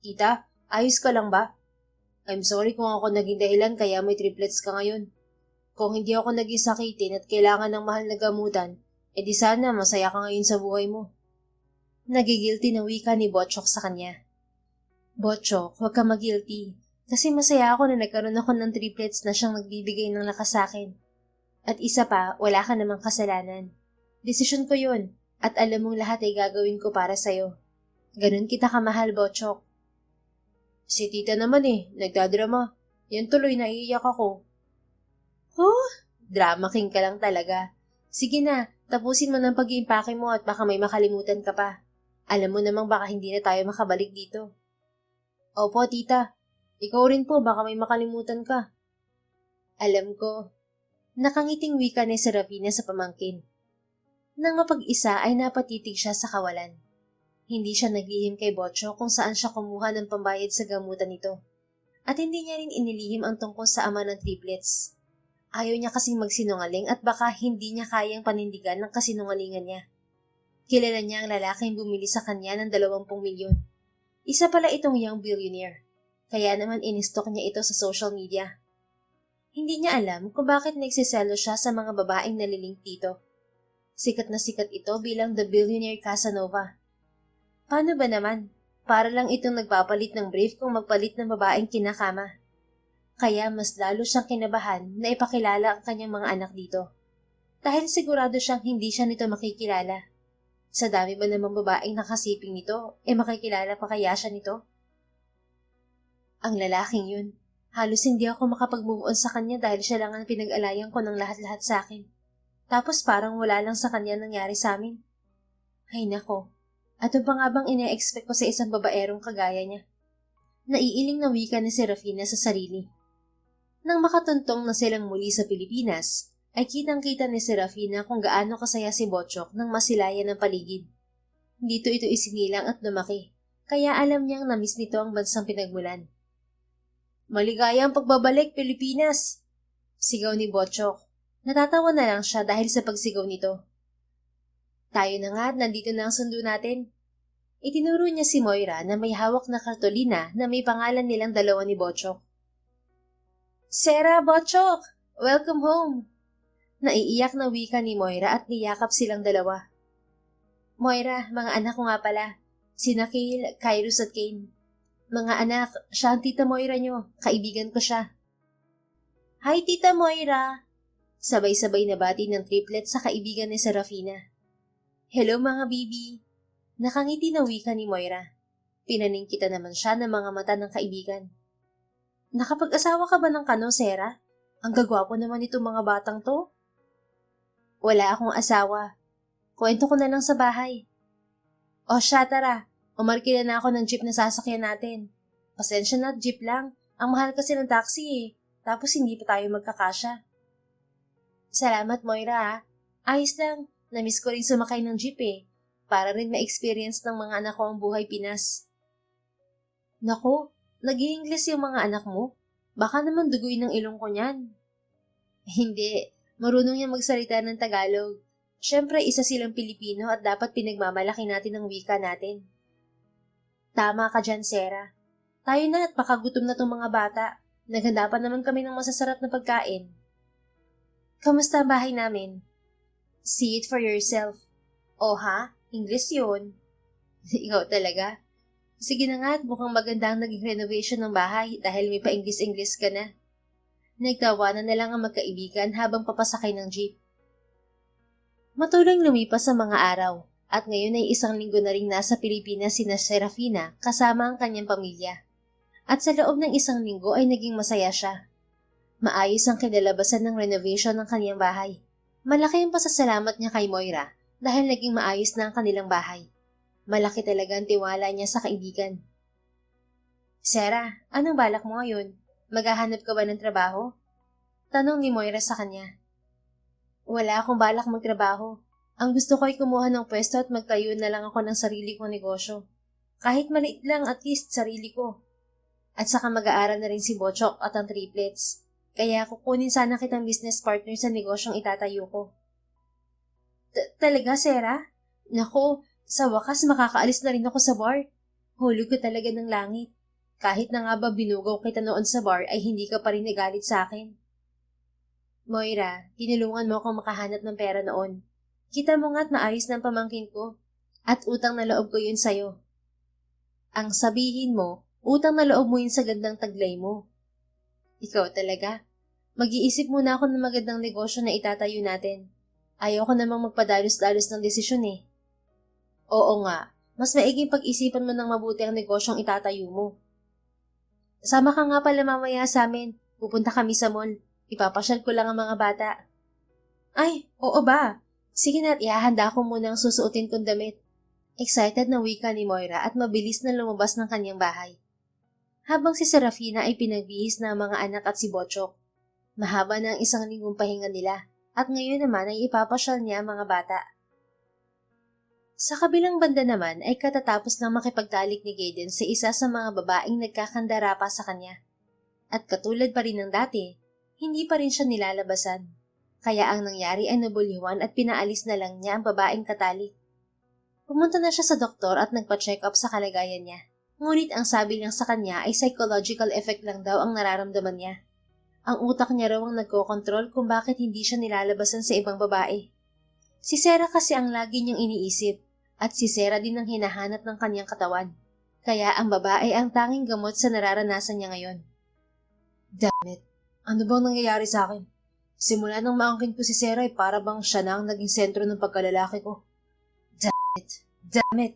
Tita, ayos ka lang ba? I'm sorry kung ako naging dahilan kaya may triplets ka ngayon. Kung hindi ako naging sakitin at kailangan ng mahal na gamutan, edi sana masaya ka ngayon sa buhay mo. Nagigilty na wika ni Botchok sa kanya. Botchok, huwag ka mag-guilty. Kasi masaya ako na nagkaroon ako ng triplets na siyang nagbibigay ng lakas sa akin. At isa pa, wala ka namang kasalanan. Desisyon ko yun, at alam mong lahat ay gagawin ko para sa'yo. Ganun kita kamahal, Botchok. Si tita naman nagdadrama. Yan tuloy naiiyak ako. Oh, drama king ka lang talaga. Sige na, tapusin mo ng pag-iimpake mo at baka may makalimutan ka pa. Alam mo namang baka hindi na tayo makabalik dito. Opo, tita. Ikaw rin po, baka may makalimutan ka. Alam ko. Nakangiting wika ni Serafina sa pamangkin. Nang mapag-isa ay napatitig siya sa kawalan. Hindi siya naglihim kay Botcho kung saan siya kumuha ng pambayad sa gamutan nito. At hindi niya rin inilihim ang tungkol sa ama ng triplets. Ayaw niya kasing magsinungaling at baka hindi niya kayang panindigan ng kasinungalingan niya. Kilala niya ang lalaking bumili sa kanya ng 20 milyon. Isa pala itong young billionaire. Kaya naman inistok niya ito sa social media. Hindi niya alam kung bakit nagsiselo siya sa mga babaeng nalilink dito. Sikat na sikat ito bilang the billionaire Casanova. Paano ba naman? Para lang itong nagpapalit ng brief kung magpalit ng babaeng kinakama. Kaya mas lalo siyang kinabahan na ipakilala ang kanyang mga anak dito. Dahil sigurado siyang hindi siya nito makikilala. Sa dami ba namang babaeng nakasiping nito, makikilala pa kaya siya nito? Ang lalaking yun, halos hindi ako makapag-move on sa kanya dahil siya lang ang pinag-alayan ko ng lahat-lahat sa akin. Tapos parang wala lang sa kanya nangyari sa amin. Ay nako, ato pa nga bang ine-expect ko sa isang babaerong kagaya niya? Naiiling na wika ni Serafina sa sarili. Nang makatuntong na silang muli sa Pilipinas, ay kitang-kita ni Serafina kung gaano kasaya si Botchok nang masilayan ng paligid. Dito ito isinilang at lumaki, kaya alam niyang namiss nito ang bansang pinagmulan. Maligayang pagbabalik, Pilipinas! Sigaw ni Botchok. Natatawa na lang siya dahil sa pagsigaw nito. Tayo na nga at nandito na ang sundo natin. Itinuro niya si Moira na may hawak na kartolina na may pangalan nilang dalawa ni Botchok. Sarah, Botchok! Welcome home! Naiiyak na wika ni Moira at niyakap silang dalawa. Moira, mga anak ko nga pala. Sina Kale, Kairos at Kane. Mga anak, siya ang tita Moira nyo. Kaibigan ko siya. Hi, tita Moira! Sabay-sabay na bati ng triplet sa kaibigan ni Serafina. Hello mga bibi! Nakangiti na wika ni Moira. Pinaningkita naman siya ng mga mata ng kaibigan. Nakapag-asawa ka ba ng kano, Sarah? Ang gagwapo naman itong mga batang to. Wala akong asawa. Kwento ko na lang sa bahay. O siya, tara. Umarkila na ako ng jeep na sasakyan natin. Pasensya na, jeep lang. Ang mahal kasi ng taxi Tapos hindi pa tayo magkakasya. Salamat, Moira. Ayos lang. Namiss ko rin sumakay ng jeep para rin ma-experience ng mga anak ko ang buhay Pinas. Nako, nag-i-English yung mga anak mo? Baka naman dugoy ng ilong ko niyan. Hindi, marunong yan magsalita ng Tagalog. Siyempre, isa silang Pilipino at dapat pinagmamalaki natin ang wika natin. Tama ka dyan, Sarah. Tayo na at baka gutom na tong mga bata. Naghanda pa naman kami ng masasarap na pagkain. Kamusta ang bahay namin? See it for yourself. O ha? English yun. Ikaw talaga. Sige na nga at mukhang maganda ang naging renovation ng bahay dahil may pa-English-English ka na. Nagtawanan na lang ang magkaibigan habang papasakay ng jeep. Matuloy lumipas sa mga araw at ngayon ay 1 linggo na rin nasa Pilipinas sina Serafina kasama ang kanyang pamilya. At sa loob ng 1 linggo ay naging masaya siya. Maayos ang kinalabasan ng renovation ng kanyang bahay. Malaki ang pasasalamat niya kay Moira dahil naging maayos na ang kanilang bahay. Malaki talaga ang tiwala niya sa kaibigan. Sarah, anong balak mo ngayon? Maghahanap ka ba ng trabaho? Tanong ni Moira sa kanya. Wala akong balak magtrabaho. Ang gusto ko ay kumuha ng pwesto at magtayo na lang ako ng sarili kong negosyo. Kahit maliit lang, at least sarili ko. At saka mag-aaral na rin si Bochok at ang triplets. Kaya kukunin sana kitang business partner sa negosyong itatayo ko. Talaga, Sarah? Naku, sa wakas makakaalis na rin ako sa bar. Hulog ko talaga ng langit. Kahit na nga ba binugaw kita noon sa bar ay hindi ka pa rin nagalit sa akin. Moira, tinulungan mo akong makahanap ng pera noon. Kita mo nga't maayos ng pamangkin ko. At utang na loob ko yun sa'yo. Ang sabihin mo, utang na loob mo yun sa gandang taglay mo. Ikaw talaga. Mag-iisip muna ako ng magandang negosyo na itatayo natin. Ayaw ko namang magpadalos-dalos ng desisyon eh. Oo nga, mas maiging pag-isipan mo ng mabuti ang negosyong itatayo mo. Sama ka nga pala mamaya sa amin. Pupunta kami sa mall. Ipapasyal ko lang ang mga bata. Ay, oo ba? Sige na't ihahanda ko muna ang susuotin kong damit. Excited na wika ni Moira at mabilis na lumabas ng kanyang bahay. Habang si Serafina ay pinagbihis na ang mga anak at si Bochok. Mahaba na ang 1 linggong pahinga nila at ngayon naman ay ipapasyal niya ang mga bata. Sa kabilang banda naman ay katatapos ng makipagtalik ni Gaden sa isa sa mga babaeng nagkakandara pa sa kanya. At katulad pa rin ng dati, hindi pa rin siya nilalabasan. Kaya ang nangyari ay nabuliwan at pinaalis na lang niya ang babaeng katalik. Pumunta na siya sa doktor at nagpa-check up sa kalagayan niya. Ngunit ang sabi niya sa kanya ay psychological effect lang daw ang nararamdaman niya. Ang utak niya raw ang nagkokontrol kung bakit hindi siya nilalabasan sa ibang babae. Si Sarah kasi ang lagi niyang iniisip at si Sarah din ang hinahanap ng kanyang katawan. Kaya ang babae ang tanging gamot sa nararanasan niya ngayon. Damn it! Ano bang nangyayari sa akin? Simula nang maangkin ko si Sarah ay para bang siya na ang naging sentro ng pagkalalaki ko. Damn it! Damn it!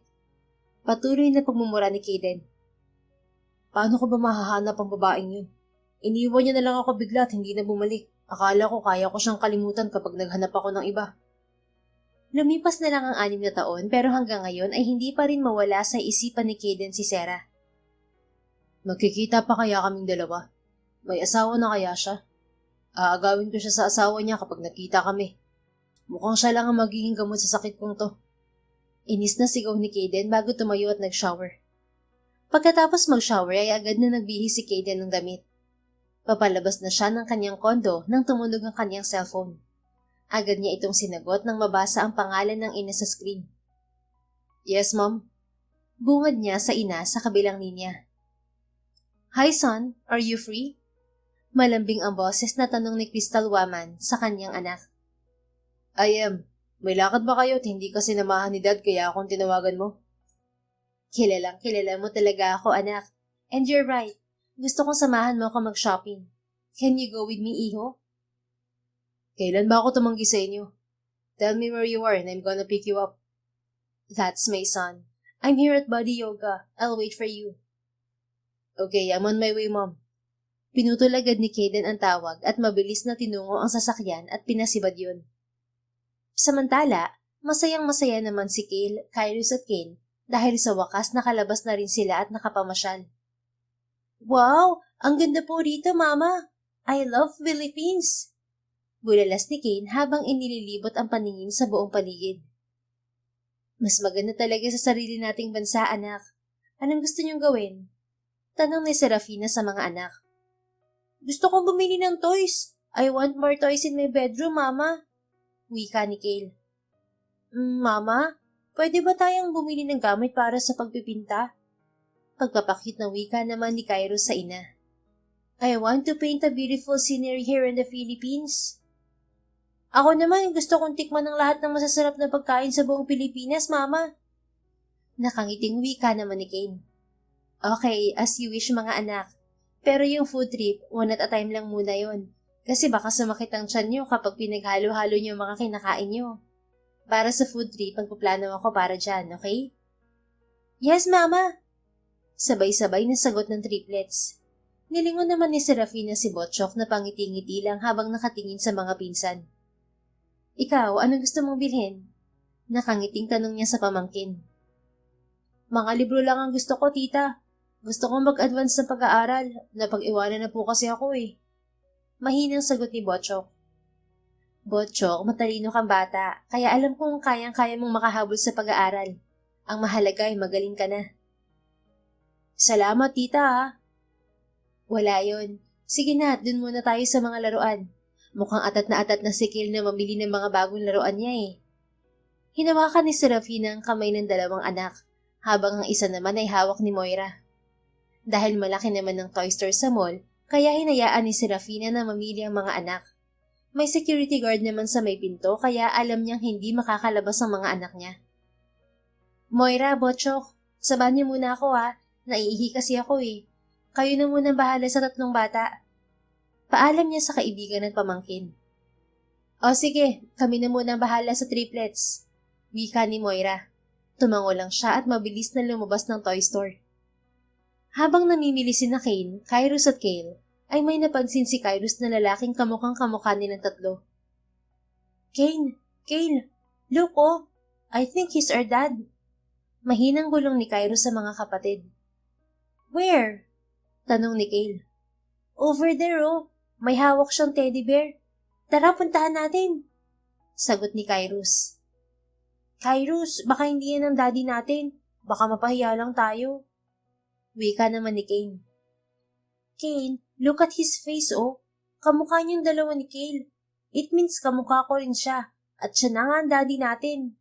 Patuloy na pagmumura ni Kaden. Paano ko ba mahahanap ang babaeng yun? Iniwan niya na lang ako bigla at hindi na bumalik. Akala ko kaya ko siyang kalimutan kapag naghanap ako ng iba. Lumipas na lang ang 6 na taon pero hanggang ngayon ay hindi pa rin mawala sa isipan ni Kaden si Sarah. Magkikita pa kaya kaming dalawa? May asawa na kaya siya? Aagawin ko siya sa asawa niya kapag nakita kami. Mukhang siya lang ang magiging gamot sa sakit kong to. Inis na sigaw ni Kaden bago tumayo at nag-shower. Pagkatapos mag-shower ay agad na nagbihis si Kaden ng damit. Papalabas na siya ng kanyang kondo nang tumunog ang kanyang cellphone. Agad niya itong sinagot nang mabasa ang pangalan ng ina sa screen. Yes, Mom. Bungad niya sa ina sa kabilang linya. Hi, son. Are you free? Malambing ang boses na tanong ni Crystal Waman sa kanyang anak. I am. May lakad ba kayo at hindi ka sinamahan ni Dad kaya akong tinawagan mo? Kilalang kilala mo talaga ako, anak. And you're right. Gusto kong samahan mo ako mag-shopping. Can you go with me, iho? Kailan ba ako tumanggi sa inyo? Tell me where you are and I'm gonna pick you up. That's my son. I'm here at Body Yoga. I'll wait for you. Okay, I'm on my way, Mom. Pinutol agad ni Kaden ang tawag at mabilis na tinungo ang sasakyan at pinasibad yun. Samantala, masayang-masaya naman si Kale, Kairos at Kane dahil sa wakas nakalabas na rin sila at nakapamasyal. Wow! Ang ganda po rito, Mama! I love Philippines! Bulalas ni Kane habang inililibot ang paningin sa buong paligid. Mas maganda talaga sa sarili nating bansa, anak. Anong gusto niyong gawin? Tanong ni Serafina sa mga anak. Gusto kong bumili ng toys. I want more toys in my bedroom, Mama. Wika ni Kale. Mama, pwede ba tayong bumili ng gamit para sa pagpipinta? Pagpapakit ng wika naman ni Kairos sa ina. I want to paint a beautiful scenery here in the Philippines. Ako naman gusto kong tikman ng lahat ng masasarap na pagkain sa buong Pilipinas, Mama. Nakangiting wika naman ni Kane. Okay, as you wish mga anak. Pero yung food trip, one at a time lang muna yon. Kasi baka sumakit ang tiyan nyo kapag pinaghalo-halo nyo mga kinakain nyo. Para sa food trip, magpaplano ako para dyan, okay? Yes, Mama! Sabay-sabay na sagot ng triplets. Nilingon naman ni Serafina si Botchok na pangiti-ngiti lang habang nakatingin sa mga pinsan. Ikaw, anong gusto mong bilhin? Nakangiting tanong niya sa pamangkin. Mga libro lang ang gusto ko, tita. Gusto kong mag-advance sa pag-aaral. Napag-iwanan na po kasi ako eh. Mahinang sagot ni Botchok. Botchok, matalino kang bata, kaya alam kong kayang-kaya mong makahabol sa pag-aaral. Ang mahalaga ay magaling ka na. Salamat, tita ah. Wala yon. Sige na, dun muna tayo sa mga laruan. Mukhang atat na si Kale na mamili ng mga bagong laruan niya eh. Hinawakan ni Serafina ang kamay ng dalawang anak, habang ang isa naman ay hawak ni Moira. Dahil malaki naman ng toy store sa mall, kaya hinayaan ni Serafina na mamili ang mga anak. May security guard naman sa may pinto kaya alam niyang hindi makakalabas ang mga anak niya. Moira, Botchok, sabahan niyo muna ako ha. Naiihi kasi ako eh. Kayo na muna bahala sa tatlong bata. Paalam niya sa kaibigan at pamangkin. O sige, kami na muna bahala sa triplets. Wika ni Moira. Tumango lang siya at mabilis na lumabas ng toy store. Habang namimili sina Kane, Kairos at Kale, ay may napansin si Kairos na lalaking kamukhang kamukha nilang tatlo. Kane, look oh, I think he's our dad. Mahinang bulong ni Kairos sa mga kapatid. Where? Tanong ni Kale. Over there oh, may hawak siyang teddy bear. Tara, puntahan natin. Sagot ni Kairos. Kairos, baka hindi yan ang daddy natin. Baka mapahiya lang tayo. Wika naman ni Kane. Kane, look at his face oh. Kamukha niyang dalawa ni Kale. It means kamukha ko rin siya. At siya na nga ang daddy natin.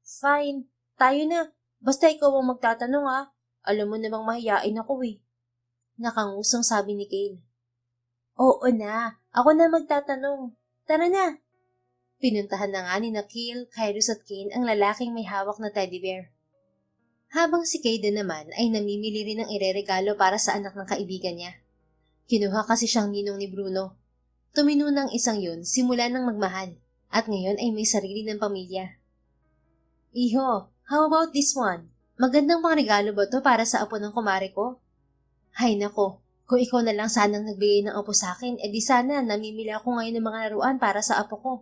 Fine, tayo na. Basta ikaw ang magtatanong ah. Alam mo namang mahiyain ako eh. Nakangusong sabi ni Kale. Oo na, ako na magtatanong. Tara na. Pinuntahan na nga ni Kale, Kairos at Kane ang lalaking may hawak na teddy bear. Habang si Kaden naman ay namimili rin ng ireregalo para sa anak ng kaibigan niya. Kinuha kasi siyang ninong ni Bruno. Tumino ng isang yun simula ng magmahal at ngayon ay may sarili ng pamilya. Iho, how about this one? Magandang pangregalo ba to para sa apo ng kumare ko? Hay nako, kung ikaw na lang sanang nagbigay ng apo sa akin, edi sana namimili ako ngayon ng mga laruan para sa apo ko.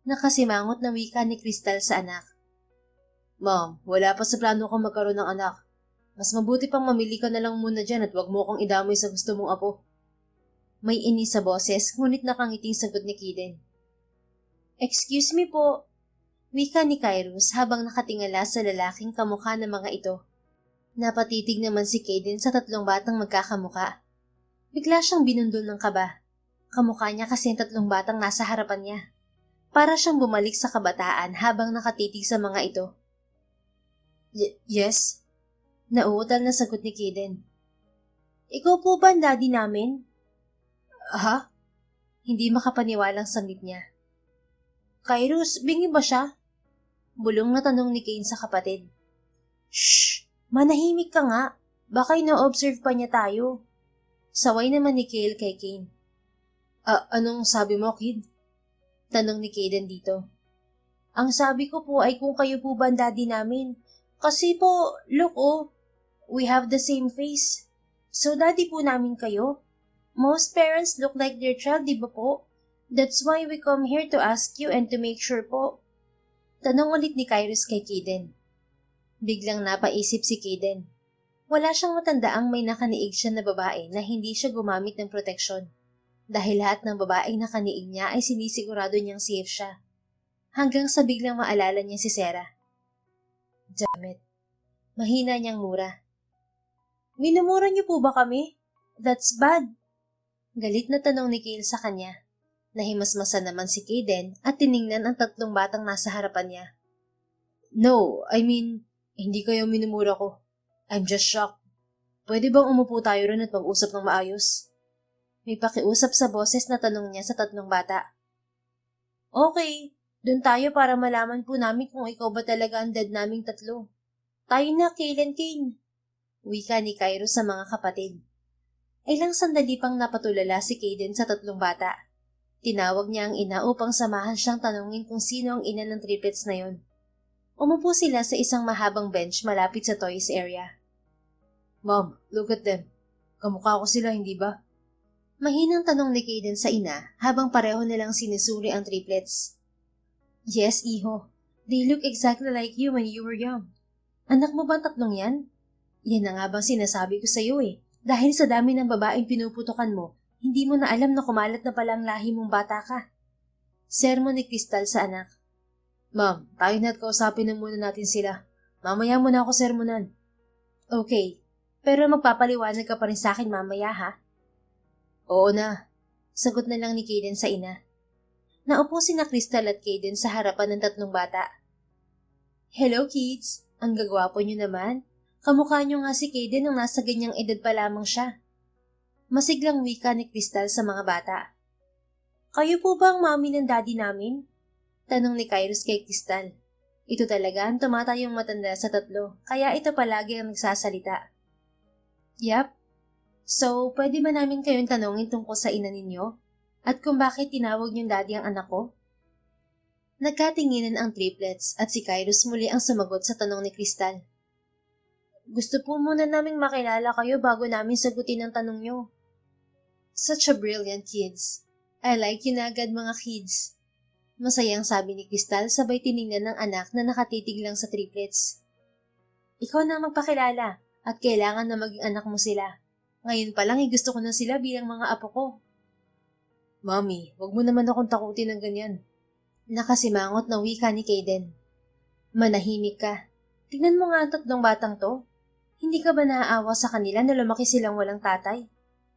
Nakasimangot na wika ni Crystal sa anak. Ma'am, wala pa sa plano kong magkaroon ng anak. Mas mabuti pang mamili ka na lang muna dyan at wag mo akong idamay sa gusto mong apo. May inis sa boses, ngunit nakangiting sagot ni Kiden. Excuse me po. Wika ni Kairos habang nakatingala sa lalaking kamukha ng mga ito. Napatitig naman si Kiden sa tatlong batang magkakamuka. Bigla siyang binundol ng kaba. Kamukha niya kasi ang tatlong batang nasa harapan niya. Para siyang bumalik sa kabataan habang nakatitig sa mga ito. Yes? Nauutal na sagot ni Kiden. Ikaw po ba ang daddy namin? Ha? Hindi makapaniwalang sangit niya. Kairos, bingi ba siya? Bulong na tanong ni Kane sa kapatid. Shh! Manahimik ka nga. Baka ina-observe pa niya tayo. Saway naman ni Kale kay Kane. Anong sabi mo, kid? Tanong ni Kaden dito. Ang sabi ko po ay kung kayo po ba ang daddy namin. Kasi po, look oh, we have the same face. So daddy po namin kayo. Most parents look like their child, di ba po? That's why we come here to ask you and to make sure po. Tanong ulit ni Kairos kay Kiden. Biglang napaisip si Kiden. Wala siyang matandaang may nakaniig siya na babae na hindi siya gumamit ng proteksyon. Dahil lahat ng babaeng nakaniig niya ay sinisigurado niyang safe siya. hanggang sa biglang maalala niya si Sarah. Damn it. Mahina niyang mura. Minumura niyo po ba kami? That's bad. Galit na tanong ni Kale sa kanya. Nahimasmasan naman si Kaden at tiningnan ang tatlong batang nasa harapan niya. No, I mean, hindi kayo minumura ko. I'm just shocked. Pwede bang umupo tayo rin at mag-usap ng maayos? May pakiusap sa boses na tanong niya sa tatlong bata. Okay, dun tayo para malaman po namin kung ikaw ba talaga ang dad naming tatlo. Tayo na, Kale and Kane. Wika ni Cairo sa mga kapatid. Ilang sandali pang napatulala si Kaden sa tatlong bata. Tinawag niya ang ina upang samahan siyang tanungin kung sino ang ina ng triplets na yon. Umupo sila sa isang mahabang bench malapit sa toys area. Mom, look at them. Kamukha ko sila, hindi ba? Mahinang tanong ni Kaden sa ina habang pareho nilang sinusuri ang triplets. Yes, iho. They look exactly like you when you were young. Anak mo ba ang tatlong yan? Yan na nga bang sinasabi ko sa iyo eh. Dahil sa dami ng babaeng pinuputukan mo, hindi mo na alam na kumalat na pala ang lahi mong bata ka. Sermon ni Crystal sa anak. Ma'am, tayo na at kausapin na muna natin sila. Mamaya mo na ako sermonan. Okay, pero magpapaliwanag ka pa rin sa akin mamaya ha? Oo na. Sagot na lang ni Kaden sa ina. Naupo sina Crystal at Kaden sa harapan ng tatlong bata. Hello kids, ang gagwapo nyo naman. Kamukha nyo nga si Kaden nung nasa ganyang edad pa lamang siya. Masiglang wika ni Crystal sa mga bata. Kayo po ba ang mami ng daddy namin? Tanong ni Kairos kay Crystal. Ito talaga ang tumatayong matanda sa tatlo, kaya ito palagi ang nagsasalita. Yap. So, pwede ba namin kayong tanongin tungkol sa ina ninyo? At kung bakit tinawag niyong daddy ang anak ko? Nagkatinginan ang triplets at si Kairos muli ang sumagot sa tanong ni Crystal. Gusto po muna naming makilala kayo bago namin sagutin ang tanong nyo. Such a brilliant kids. I like you na agad mga kids. Masayang sabi ni Crystal sabay tiningnan ng anak na nakatitig lang sa triplets. Ikaw na magpakilala at kailangan na maging anak mo sila. Ngayon pa lang gusto ko na sila bilang mga apo ko. Mami, wag mo naman akong takutin ng ganyan. Nakasimangot na wika ni Kaden. Manahimik ka. Tingnan mo nga ang tatlong batang to. Hindi ka ba naaawa sa kanila na lumaki silang walang tatay?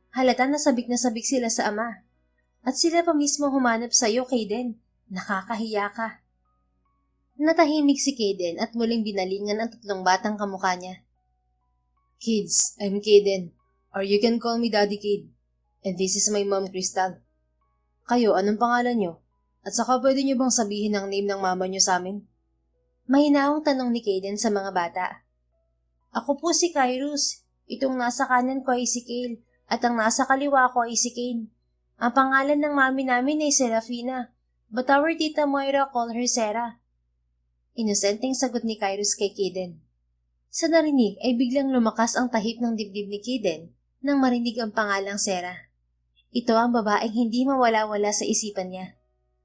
Halata na sabik sila sa ama. At sila pa mismo humanap sa iyo, Kaden. Nakakahiya ka. Natahimik si Kaden at muling binalingan ang tatlong batang kamukha niya. Kids, I'm Kaden. Or you can call me Daddy Kid. And this is my mom, Crystal. Kayo, anong pangalan niyo? At saka pwede niyo bang sabihin ang name ng mama niyo sa amin? Mahinaong tanong ni Kaden sa mga bata. Ako po si Kairos. Itong nasa kanan ko ay si Kale at ang nasa kaliwa ko ay si Kane. Ang pangalan ng mami namin ay Serafina, but our tita Moira call her Sarah. Inosenteng sagot ni Kairos kay Kaden. Sa narinig ay biglang lumakas ang tahip ng dibdib ni Kaden nang marinig ang pangalang Sarah. Ito ang babaeng hindi mawala-wala sa isipan niya.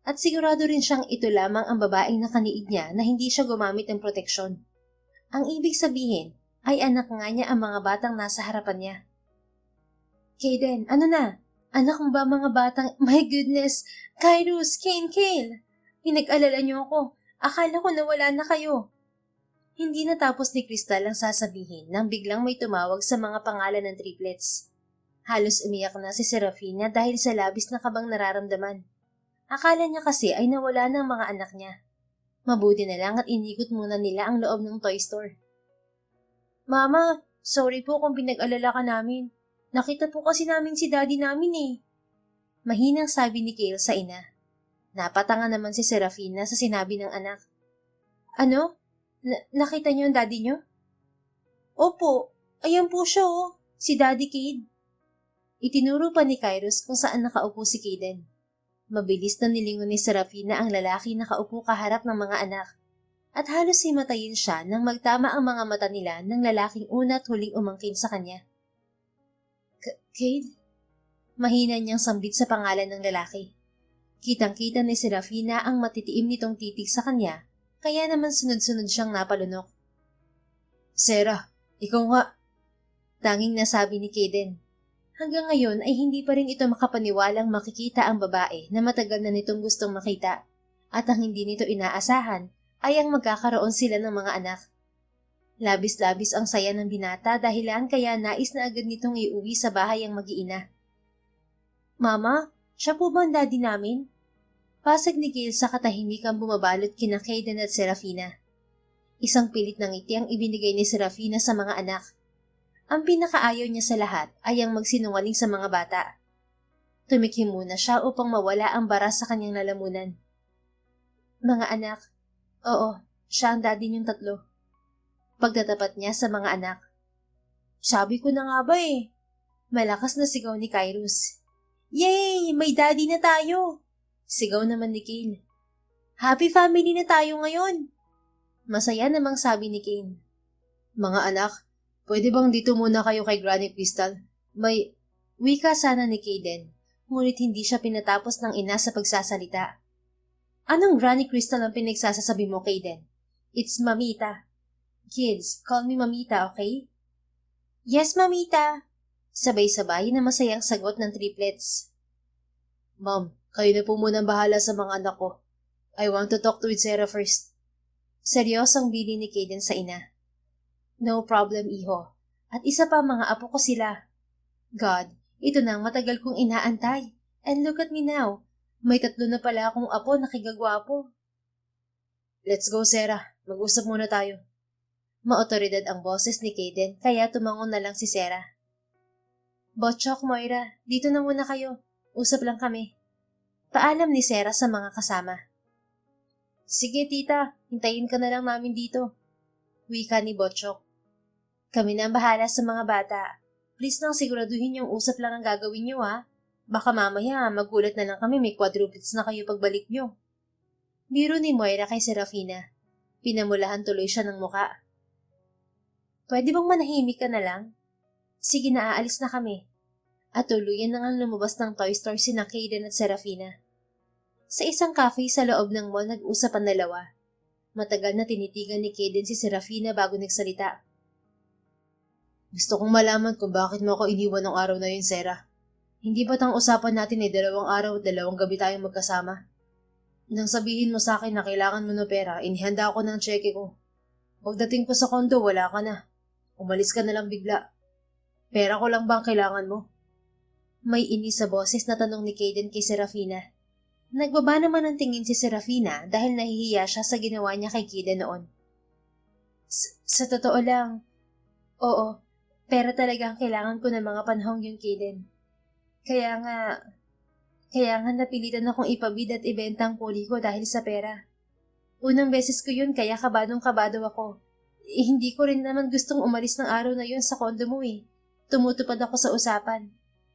At sigurado rin siyang ito lamang ang babaeng nakaniig niya na hindi siya gumamit ng proteksyon. Ang ibig sabihin ay anak nga niya ang mga batang nasa harapan niya. Kaden, ano na? Anak mo ba mga batang... My goodness! Kairos, Kane, Kale! Pinag-alala niyo ako. Akala ko nawala na kayo. Hindi natapos ni Crystal ang sasabihin nang biglang may tumawag sa mga pangalan ng triplets. Halos umiyak na si Serafina dahil sa labis na kabang nararamdaman. Akala niya kasi ay nawala ng mga anak niya. Mabuti na lang at inikot muna nila ang loob ng toy store. Mama, sorry po kung pinag-alala ka namin. Nakita po kasi namin si daddy namin eh. Mahinang sabi ni Kale sa ina. Napatanga naman si Serafina sa sinabi ng anak. Ano? Nakita niyo ang daddy niyo? Opo, ayan po siya oh, si Daddy Cade. Itinuro pa ni Kairos kung saan nakaupo si Kaden. Mabilis na nilingon ni Serafina ang lalaki na nakaupo kaharap ng mga anak. At halos himatayin siya nang magtama ang mga mata nila ng lalaking una at huling umangkin sa kanya. Cade? Mahina niyang sambit sa pangalan ng lalaki. Kitang-kita ni Serafina ang matitiim nitong titig sa kanya, kaya naman sunod-sunod siyang napalunok. Sarah, ikaw nga. Tanging nasabi ni Kaden. Hanggang ngayon ay hindi pa rin ito makapaniwalang makikita ang babae na matagal na nitong gustong makita At ang hindi nito inaasahan ay ang magkakaroon sila ng mga anak. Labis-labis ang saya ng binata dahilan kaya nais na agad nitong iuwi sa bahay ang mag-iina. Mama, siya po ba ang daddy namin? Pasag ni Gail sa katahimikang bumabalot kina Kaden at Serafina. Isang pilit ng ngiti ang ibinigay ni Serafina sa mga anak. Ang pinakaayaw niya sa lahat ay ang magsinungaling sa mga bata. Tumikim muna siya upang mawala ang bara sa kanyang lalamunan. Mga anak, oo, siya ang daddy niyong tatlo. Pagtatapat niya sa mga anak. Sabi ko na nga ba eh. Malakas na sigaw ni Kairos. Yay! May daddy na tayo! Sigaw naman ni Kane. Happy family na tayo ngayon! Masaya namang sabi ni Kane. Mga anak, pwede bang dito muna kayo kay Granny Crystal? May wika sana ni Kaden, ngunit hindi siya pinatapos ng ina sa pagsasalita. Anong Granny Crystal ang pinagsasasabi mo, Kaden? It's Mamita. Kids, call me Mamita, okay? Yes, Mamita! Sabay-sabay na masayang sagot ng triplets. Mom, kayo na po muna bahala sa mga anak ko. I want to talk with Sarah first. Seryosong bili ni Kaden sa ina. No problem, iho. At isa pa mga apo ko sila. God, ito na ang matagal kong inaantay. And look at me now. May 3 na pala akong apo na kigagwapo. Let's go, Sarah. Mag-usap muna tayo. Maotoridad ang boses ni Kaden kaya tumangon na lang si Sarah. Botchok, Moira, dito na muna kayo. Usap lang kami. Paalam ni Sarah sa mga kasama. Sige tita, hintayin ka na lang namin dito. Wika ni Botchok. Kami na ang bahala sa mga bata. Please lang siguraduhin yung usap lang ang gagawin nyo ha. Baka mamaya magulat na lang kami may quadruplets na kayo pagbalik nyo. Biro ni Moira kay Serafina. Pinamulahan tuloy siya ng muka. Pwede bang manahimik ka na lang? Sige na aalis na kami. At tuluyan na nga lumabas ng toy store sina Kaden at Serafina. Sa isang cafe sa loob ng mall nag-usap ang dalawa. Matagal na tinitigan ni Kaden si Serafina bago nagsalita. Gusto kong malaman kung bakit mo ako iniwan ng araw na yun, Sarah. Hindi ba't ang usapan natin ay 2 araw at 2 gabi tayong magkasama? Nang sabihin mo sa akin na kailangan mo ng pera, inihanda ako ng cheque ko. Pagdating ko sa kondo, wala ka na. Umalis ka na lang bigla. Pera ko lang bang kailangan mo? May inis sa boses na tanong ni Kaden kay Serafina. Nagbaba naman ang tingin si Serafina dahil nahihiya siya sa ginawa niya kay Kaden noon. Sa totoo lang, oo, pera talaga ang kailangan ko ng mga panahong yun, Kaden. Kaya nga napilitan akong ipabid at ibenta ang puli ko dahil sa pera. Unang beses ko yun kaya kabadong-kabado ako. Hindi ko rin naman gustong umalis ng araw na yun sa kondo mo eh. Tumutupad ako sa usapan.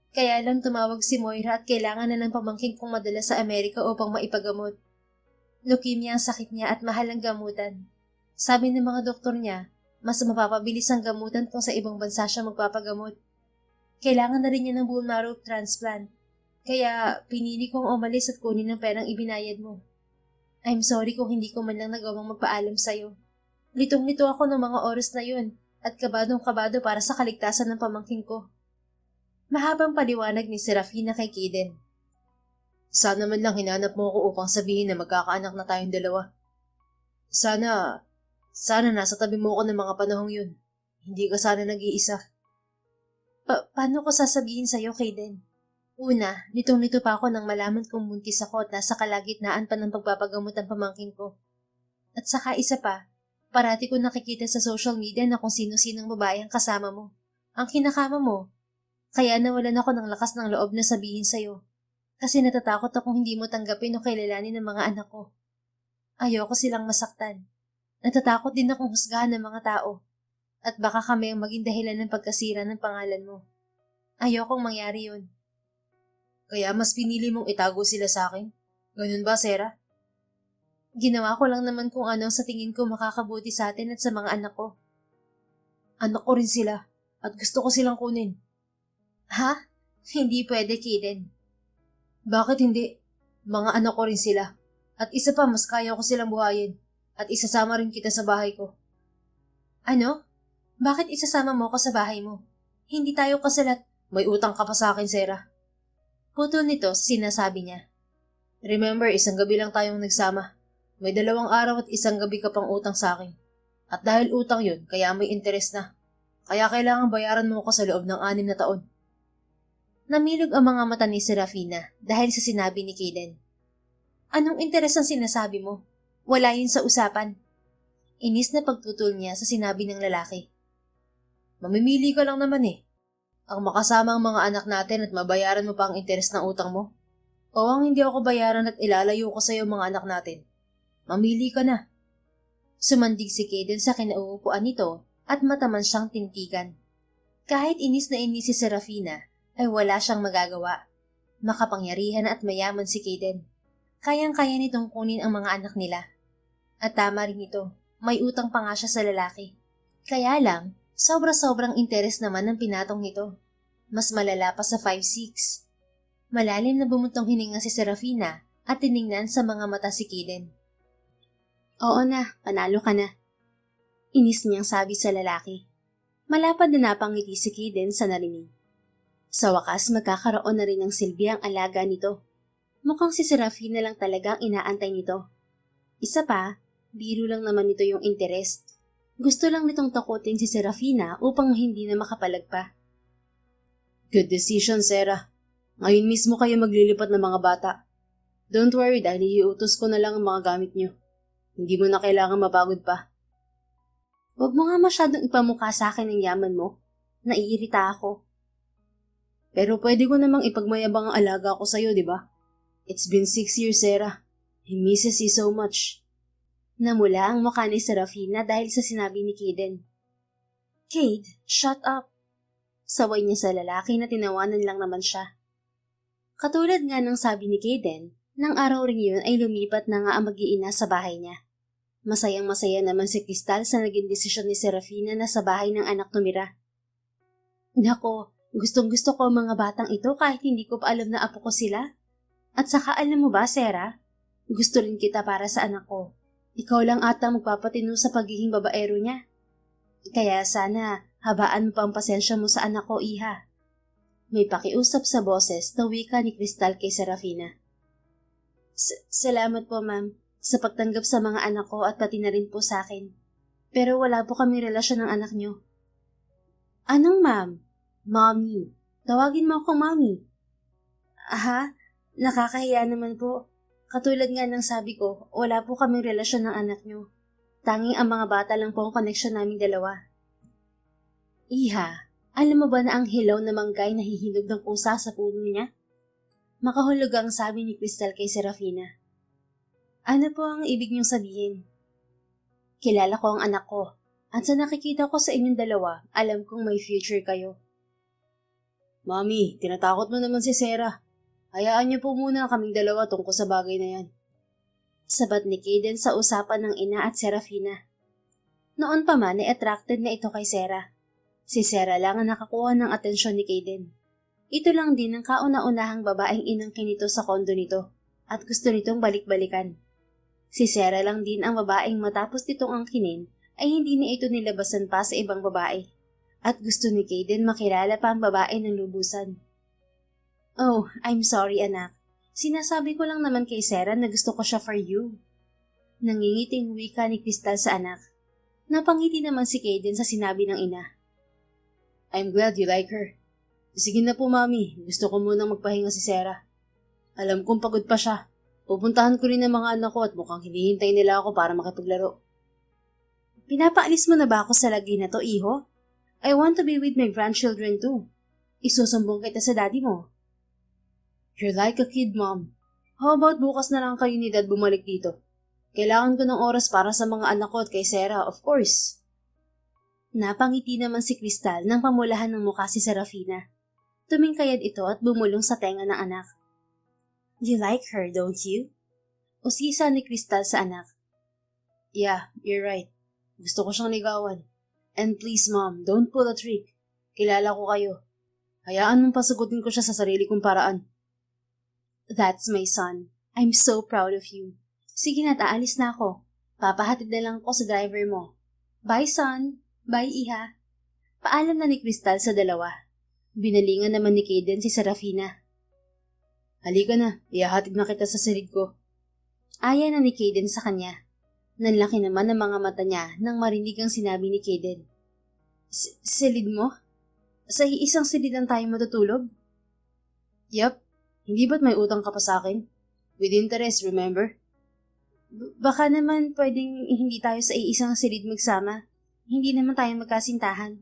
Kaya lang tumawag si Moira at kailangan na ng pamangking kong madala sa Amerika upang maipagamot. Leukemia ang sakit niya at mahal ang gamutan. Sabi ng mga doktor niya, mas mapapabilis ang gamutan kung sa ibang bansa siya magpapagamot. Kailangan na rin niya ng bone marrow transplant. Kaya pinili kong umalis at kunin ang perang ibinayad mo. I'm sorry kung hindi ko man lang nagawang magpaalam sa'yo. Litong-lito ako ng mga oras na yun at kabadong-kabado para sa kaligtasan ng pamangking ko. Mahabang paliwanag ni Serafina kay Kaden. Sana man lang hinanap mo ako upang sabihin na magkakaanak na tayong 2. Sana nasa tabi mo ako ng mga panahong yun. Hindi ka sana nag-iisa. Paano ko sasabihin sa'yo, Kaden? Una, litong-lito pa ako nang malaman kong buntis ako at nasa kalagitnaan pa ng pagpapagamot ang pamangkin ko. At saka isa pa, parati ko nakikita sa social media na kung sino-sinong babae ang kasama mo. Ang kinakama mo. Kaya nawalan ako ng lakas ng loob na sabihin sa'yo. Kasi natatakot akong hindi mo tanggapin o kailalanin ng mga anak ko. Ayoko silang masaktan. Natatakot din akong husgahan ng mga tao. At baka kami ang maging dahilan ng pagkasira ng pangalan mo. Ayokong mangyari yun. Kaya mas pinili mong itago sila sa akin? Ganun ba, Sarah? Ginawa ko lang naman kung ano sa tingin ko makakabuti sa atin at sa mga anak ko. Anak ko rin sila at gusto ko silang kunin. Ha? Hindi pwede, Kaden. Bakit hindi? Mga anak ko rin sila. At isa pa, mas kaya ko silang buhayin. At isasama rin kita sa bahay ko. Ano? Bakit isasama mo ko sa bahay mo? Hindi tayo kasalat. May utang ka pa sa akin, Sarah. Putol nito sa sinasabi niya. Remember, isang gabi lang tayong nagsama. May 2 araw at isang gabi ka pang utang sa akin. At dahil utang yun, kaya may interes na. Kaya kailangan bayaran mo ako sa loob ng 6 na taon. Namilog ang mga mata ni Serafina dahil sa sinabi ni Kaden. Anong interes ang sinasabi mo? Wala yun sa usapan. Inis na pagtutol niya sa sinabi ng lalaki. Mamimili ka lang naman eh. Ang makasama ang mga anak natin at mabayaran mo pa ang interes ng utang mo. O ang hindi ako bayaran at ilalayo ko sa iyo mga anak natin. Mamili ka na. Sumandig si Kaden sa kinauupuan nito at mataman siyang tintigan. Kahit inis na inis si Serafina, ay wala siyang magagawa. Makapangyarihan at mayaman si Kaden. Kayang-kaya nitong kunin ang mga anak nila. At tama rin ito, may utang pa nga siya sa lalaki. Kaya lang, sobra-sobrang interes naman ang pinatong nito. Mas malala pa sa 5-6. Malalim na bumuntong hininga si Serafina at tiningnan sa mga mata si Kaden. Oo na, panalo ka na. Inis niyang sabi sa lalaki. Malapad na napangiti si Kaden sa narinig. Sa wakas magkakaroon na rin ng silbi ang alaga nito. Mukhang si Serafina lang talagang inaantay nito. Isa pa, biro lang naman nito yung interest. Gusto lang nitong takutin si Serafina upang hindi na makapalagpa. Good decision, Sarah. Ngayon mismo kayo maglilipat ng mga bata. Don't worry dahil iuutos ko na lang ang mga gamit nyo. Hindi mo na kailangan mapagod pa. Huwag mo nga masyadong ipamukha sa akin ang yaman mo. Naiirita ako. Pero pwede ko namang ipagmayabang ang alaga ko sa'yo, di ba? It's been 6 years, Sarah. I misses you so much. Namula ang mukha ni Serafina dahil sa sinabi ni Kaden. Kade, shut up. Saway niya sa lalaki na tinawanan lang naman siya. Katulad nga ng sabi ni Kaden, nang araw ring yun ay lumipat na nga ang mag-iina sa bahay niya. Masayang-masaya naman si Crystal sa naging desisyon ni Serafina na sa bahay ng anak tumira. Nako, gustong-gusto ko ang mga batang ito kahit hindi ko pa alam na apo ko sila. At saka alam mo ba, Sarah? Gusto rin kita para sa anak ko. Ikaw lang ata magpapatino sa pagiging babaero niya. Kaya sana, habaan mo pa ang pasensya mo sa anak ko, iha. May pakiusap sa boses na wika ni Crystal kay Serafina. Salamat po, ma'am, sa pagtanggap sa mga anak ko at pati na rin po sa akin. Pero wala po kami relasyon ng anak niyo. Anong ma'am? Mommy. Tawagin mo akong mommy. Aha, nakakahiya naman po. Katulad nga ng sabi ko, wala po kaming relasyon ng anak niyo. Tanging ang mga bata lang po ang koneksyon naming dalawa. Iha, alam mo ba na ang hilaw na manggay na hihinog ng kusa sa puno niya? Makahulog ang sabi ni Crystal kay Serafina. Ano po ang ibig niyong sabihin? Kilala ko ang anak ko, at sa nakikita ko sa inyong dalawa, alam kong may future kayo. Mami, tinatakot mo naman si Sarah. Hayaan niyo po muna kaming dalawa tungkol sa bagay na yan. Sabat ni Kaden sa usapan ng ina at Serafina. Noon pa man ay attracted na ito kay Sarah. Si Sarah lang ang nakakuha ng atensyon ni Kaden. Ito lang din ang kauna-unahang babaeng inangkin nito sa kondo nito at gusto nitong balik-balikan. Si Sarah lang din ang babaeng matapos nitong angkinin ay hindi na ito nilabasan pa sa ibang babae at gusto ni Kaden makilala pa ang babae ng lubusan. Oh, I'm sorry anak. Sinasabi ko lang naman kay Sarah na gusto ko siya for you. Nangingiting wika ni Crystal sa anak. Napangiti naman si Kaden sa sinabi ng ina. I'm glad you like her. Sige na po, Mami. Gusto ko munang magpahinga si Sarah. Alam kong pagod pa siya. Pupuntahan ko rin ang mga anak ko at mukhang hinihintay nila ako para makipaglaro. Pinapaalis mo na ba ako sa lagi na to, iho? I want to be with my grandchildren too. Isusumbong kita sa daddy mo. You're like a kid, Mom. How about bukas na lang kayo ni Dad bumalik dito? Kailangan ko ng oras para sa mga anak ko at kay Sarah, of course. Napangiti naman si Crystal nang pamulahan ng mukha si Serafina. Tumingkayad ito at bumulong sa tenga ng anak. You like her, don't you? Usisa ni Crystal sa anak. Yeah, you're right. Gusto ko siyang ligawan. And please, Mom, don't pull a trick. Kilala ko kayo. Hayaan mong pasagutin ko siya sa sarili kong paraan. That's my son. I'm so proud of you. Sige na't aalis na ako. Papahatid na lang ako sa driver mo. Bye, son. Bye, iha. Paalam na ni Crystal sa dalawa. Binalingan naman ni Kaden si Serafina. Halika na, ihahatid na kita sa silid ko. Aya na ni Kaden sa kanya. Nanlaki naman ang mga mata niya nang marinig ang sinabi ni Kaden. Silid mo? Sa isang silid lang tayo matutulog? Yup, hindi ba't may utang ka pa sa akin? With interest, remember? Baka naman pwedeng hindi tayo sa iisang silid magsama. Hindi naman tayo magkasintahan.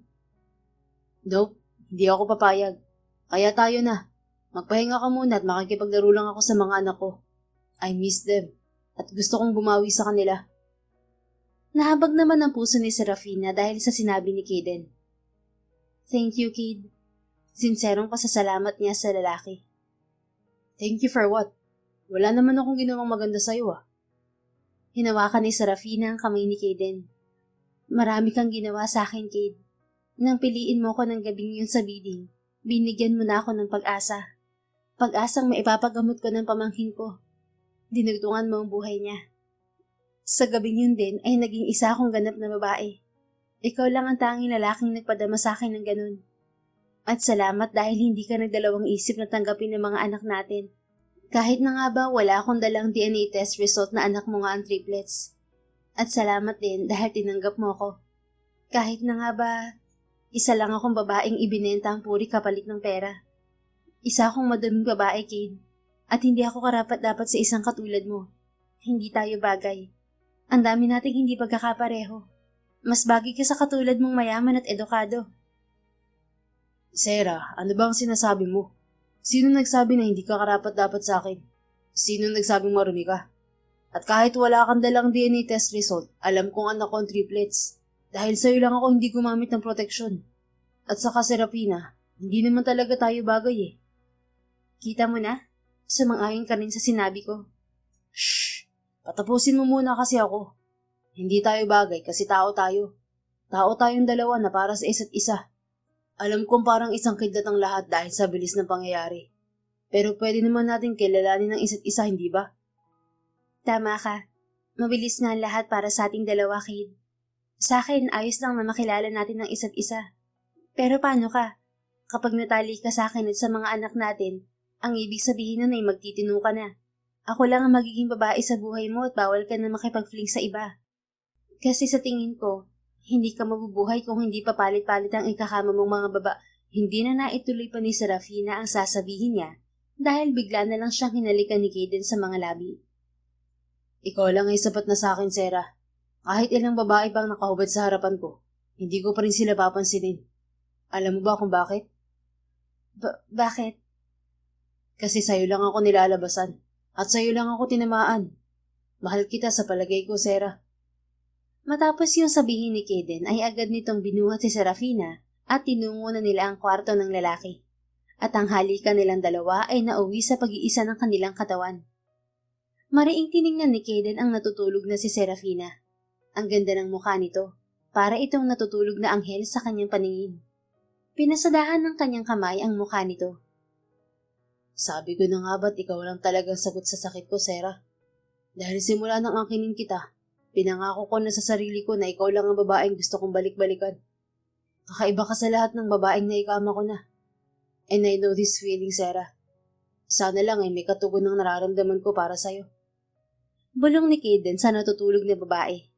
Nope, hindi ako papayag. Kaya tayo na. Magpahinga ka muna at makikipaglaro lang ako sa mga anak ko. I miss them at gusto kong bumawi sa kanila. Nahabag naman ang puso ni Serafina dahil sa sinabi ni Kaden. Thank you, kid. Sinserong pasasalamat niya sa lalaki. Thank you for what? Wala naman akong ginawang maganda sa'yo Hinawakan ni Serafina ang kamay ni Kaden. Marami kang ginawa sa akin, Kade. Nang piliin mo ko ng gabing yun sa bidding, binigyan mo na ako ng pag-asa. Pag-asang maipapagamot ko ng pamangkin ko. Dinugtungan mo ang buhay niya. Sa gabing yun din ay naging isa akong ganap na babae. Ikaw lang ang tanging lalaking nagpadama sa akin ng ganun. At salamat dahil hindi ka nagdalawang isip na tanggapin ng mga anak natin. Kahit na nga ba wala akong dalang DNA test result na anak mo nga ang triplets. At salamat din dahil tinanggap mo ako. Kahit na nga ba, isa lang akong babaeng ibinenta ang puri kapalit ng pera. Isa akong madaming babae, Kade. At hindi ako karapat-dapat sa isang katulad mo. Hindi tayo bagay. Ang dami nating hindi pagkakapareho. Mas bagay ka sa katulad mong mayaman at edukado. Sarah, ano ba ang sinasabi mo? Sino nagsabi na hindi ka karapat-dapat sa akin? Sino nagsabing marumi ka? At kahit wala kang dalang DNA test result, alam kong anak ko ang triplets. Dahil sa'yo lang ako hindi gumamit ng proteksyon. At saka Serafina, hindi naman talaga tayo bagay Kita mo na? Sumang-ayon ka rin sa sinabi ko. Shh! Patapusin mo muna kasi ako. Hindi tayo bagay kasi tao tayo. Tao tayong dalawa na para sa isa't isa. Alam kong parang isang kidlat ang lahat dahil sa bilis ng pangyayari. Pero pwede naman natin kilalanin ng isa't isa, hindi ba? Tama ka. Mabilis nga ang lahat para sa ating dalawa, Kid. Sa akin, ayos lang na makilala natin ng isa't isa. Pero paano ka? Kapag natali ka sa akin at sa mga anak natin, ang ibig sabihin nun ay magtitino ka na. Ako lang ang magiging babae sa buhay mo at bawal ka na makipag-fling sa iba. Kasi sa tingin ko, hindi ka mabubuhay kung hindi papalit-palit ang ikakama mong mga baba. Hindi na naituloy pa ni Serafina ang sasabihin niya dahil bigla na lang siyang hinalikan ni Kaden sa mga labi. Ikaw lang ay sapat na sa akin, Sarah. Kahit ilang babae pang nakahubad sa harapan ko, hindi ko pa rin sila papansinin. Alam mo ba kung bakit? Bakit? Kasi sa'yo lang ako nilalabasan at sa'yo lang ako tinamaan. Mahal kita sa palagay ko, Sarah. Matapos yung sabihin ni Kaden ay agad nitong binuhat si Serafina at tinungo na nila ang kwarto ng lalaki. At ang halikan nilang dalawa ay nauwi sa pag-iisa ng kanilang katawan. Mariing tiningnan ni Kaden ang natutulog na si Serafina. Ang ganda ng mukha nito, para itong natutulog na anghel sa kanyang paningin. Pinasadahan ng kanyang kamay ang mukha nito. Sabi ko na nga ba't ikaw lang talagang sagot sa sakit ko, Sarah? Dahil simula nang angkinin kita, pinangako ko na sa sarili ko na ikaw lang ang babaeng gusto kong balik-balikan. Kakaiba ka sa lahat ng babaeng naikama ko na. And I know this feeling, Sarah. Sana lang ay may katugon ng nararamdaman ko para sa'yo. Bulong ni Kaden sa natutulog na babae.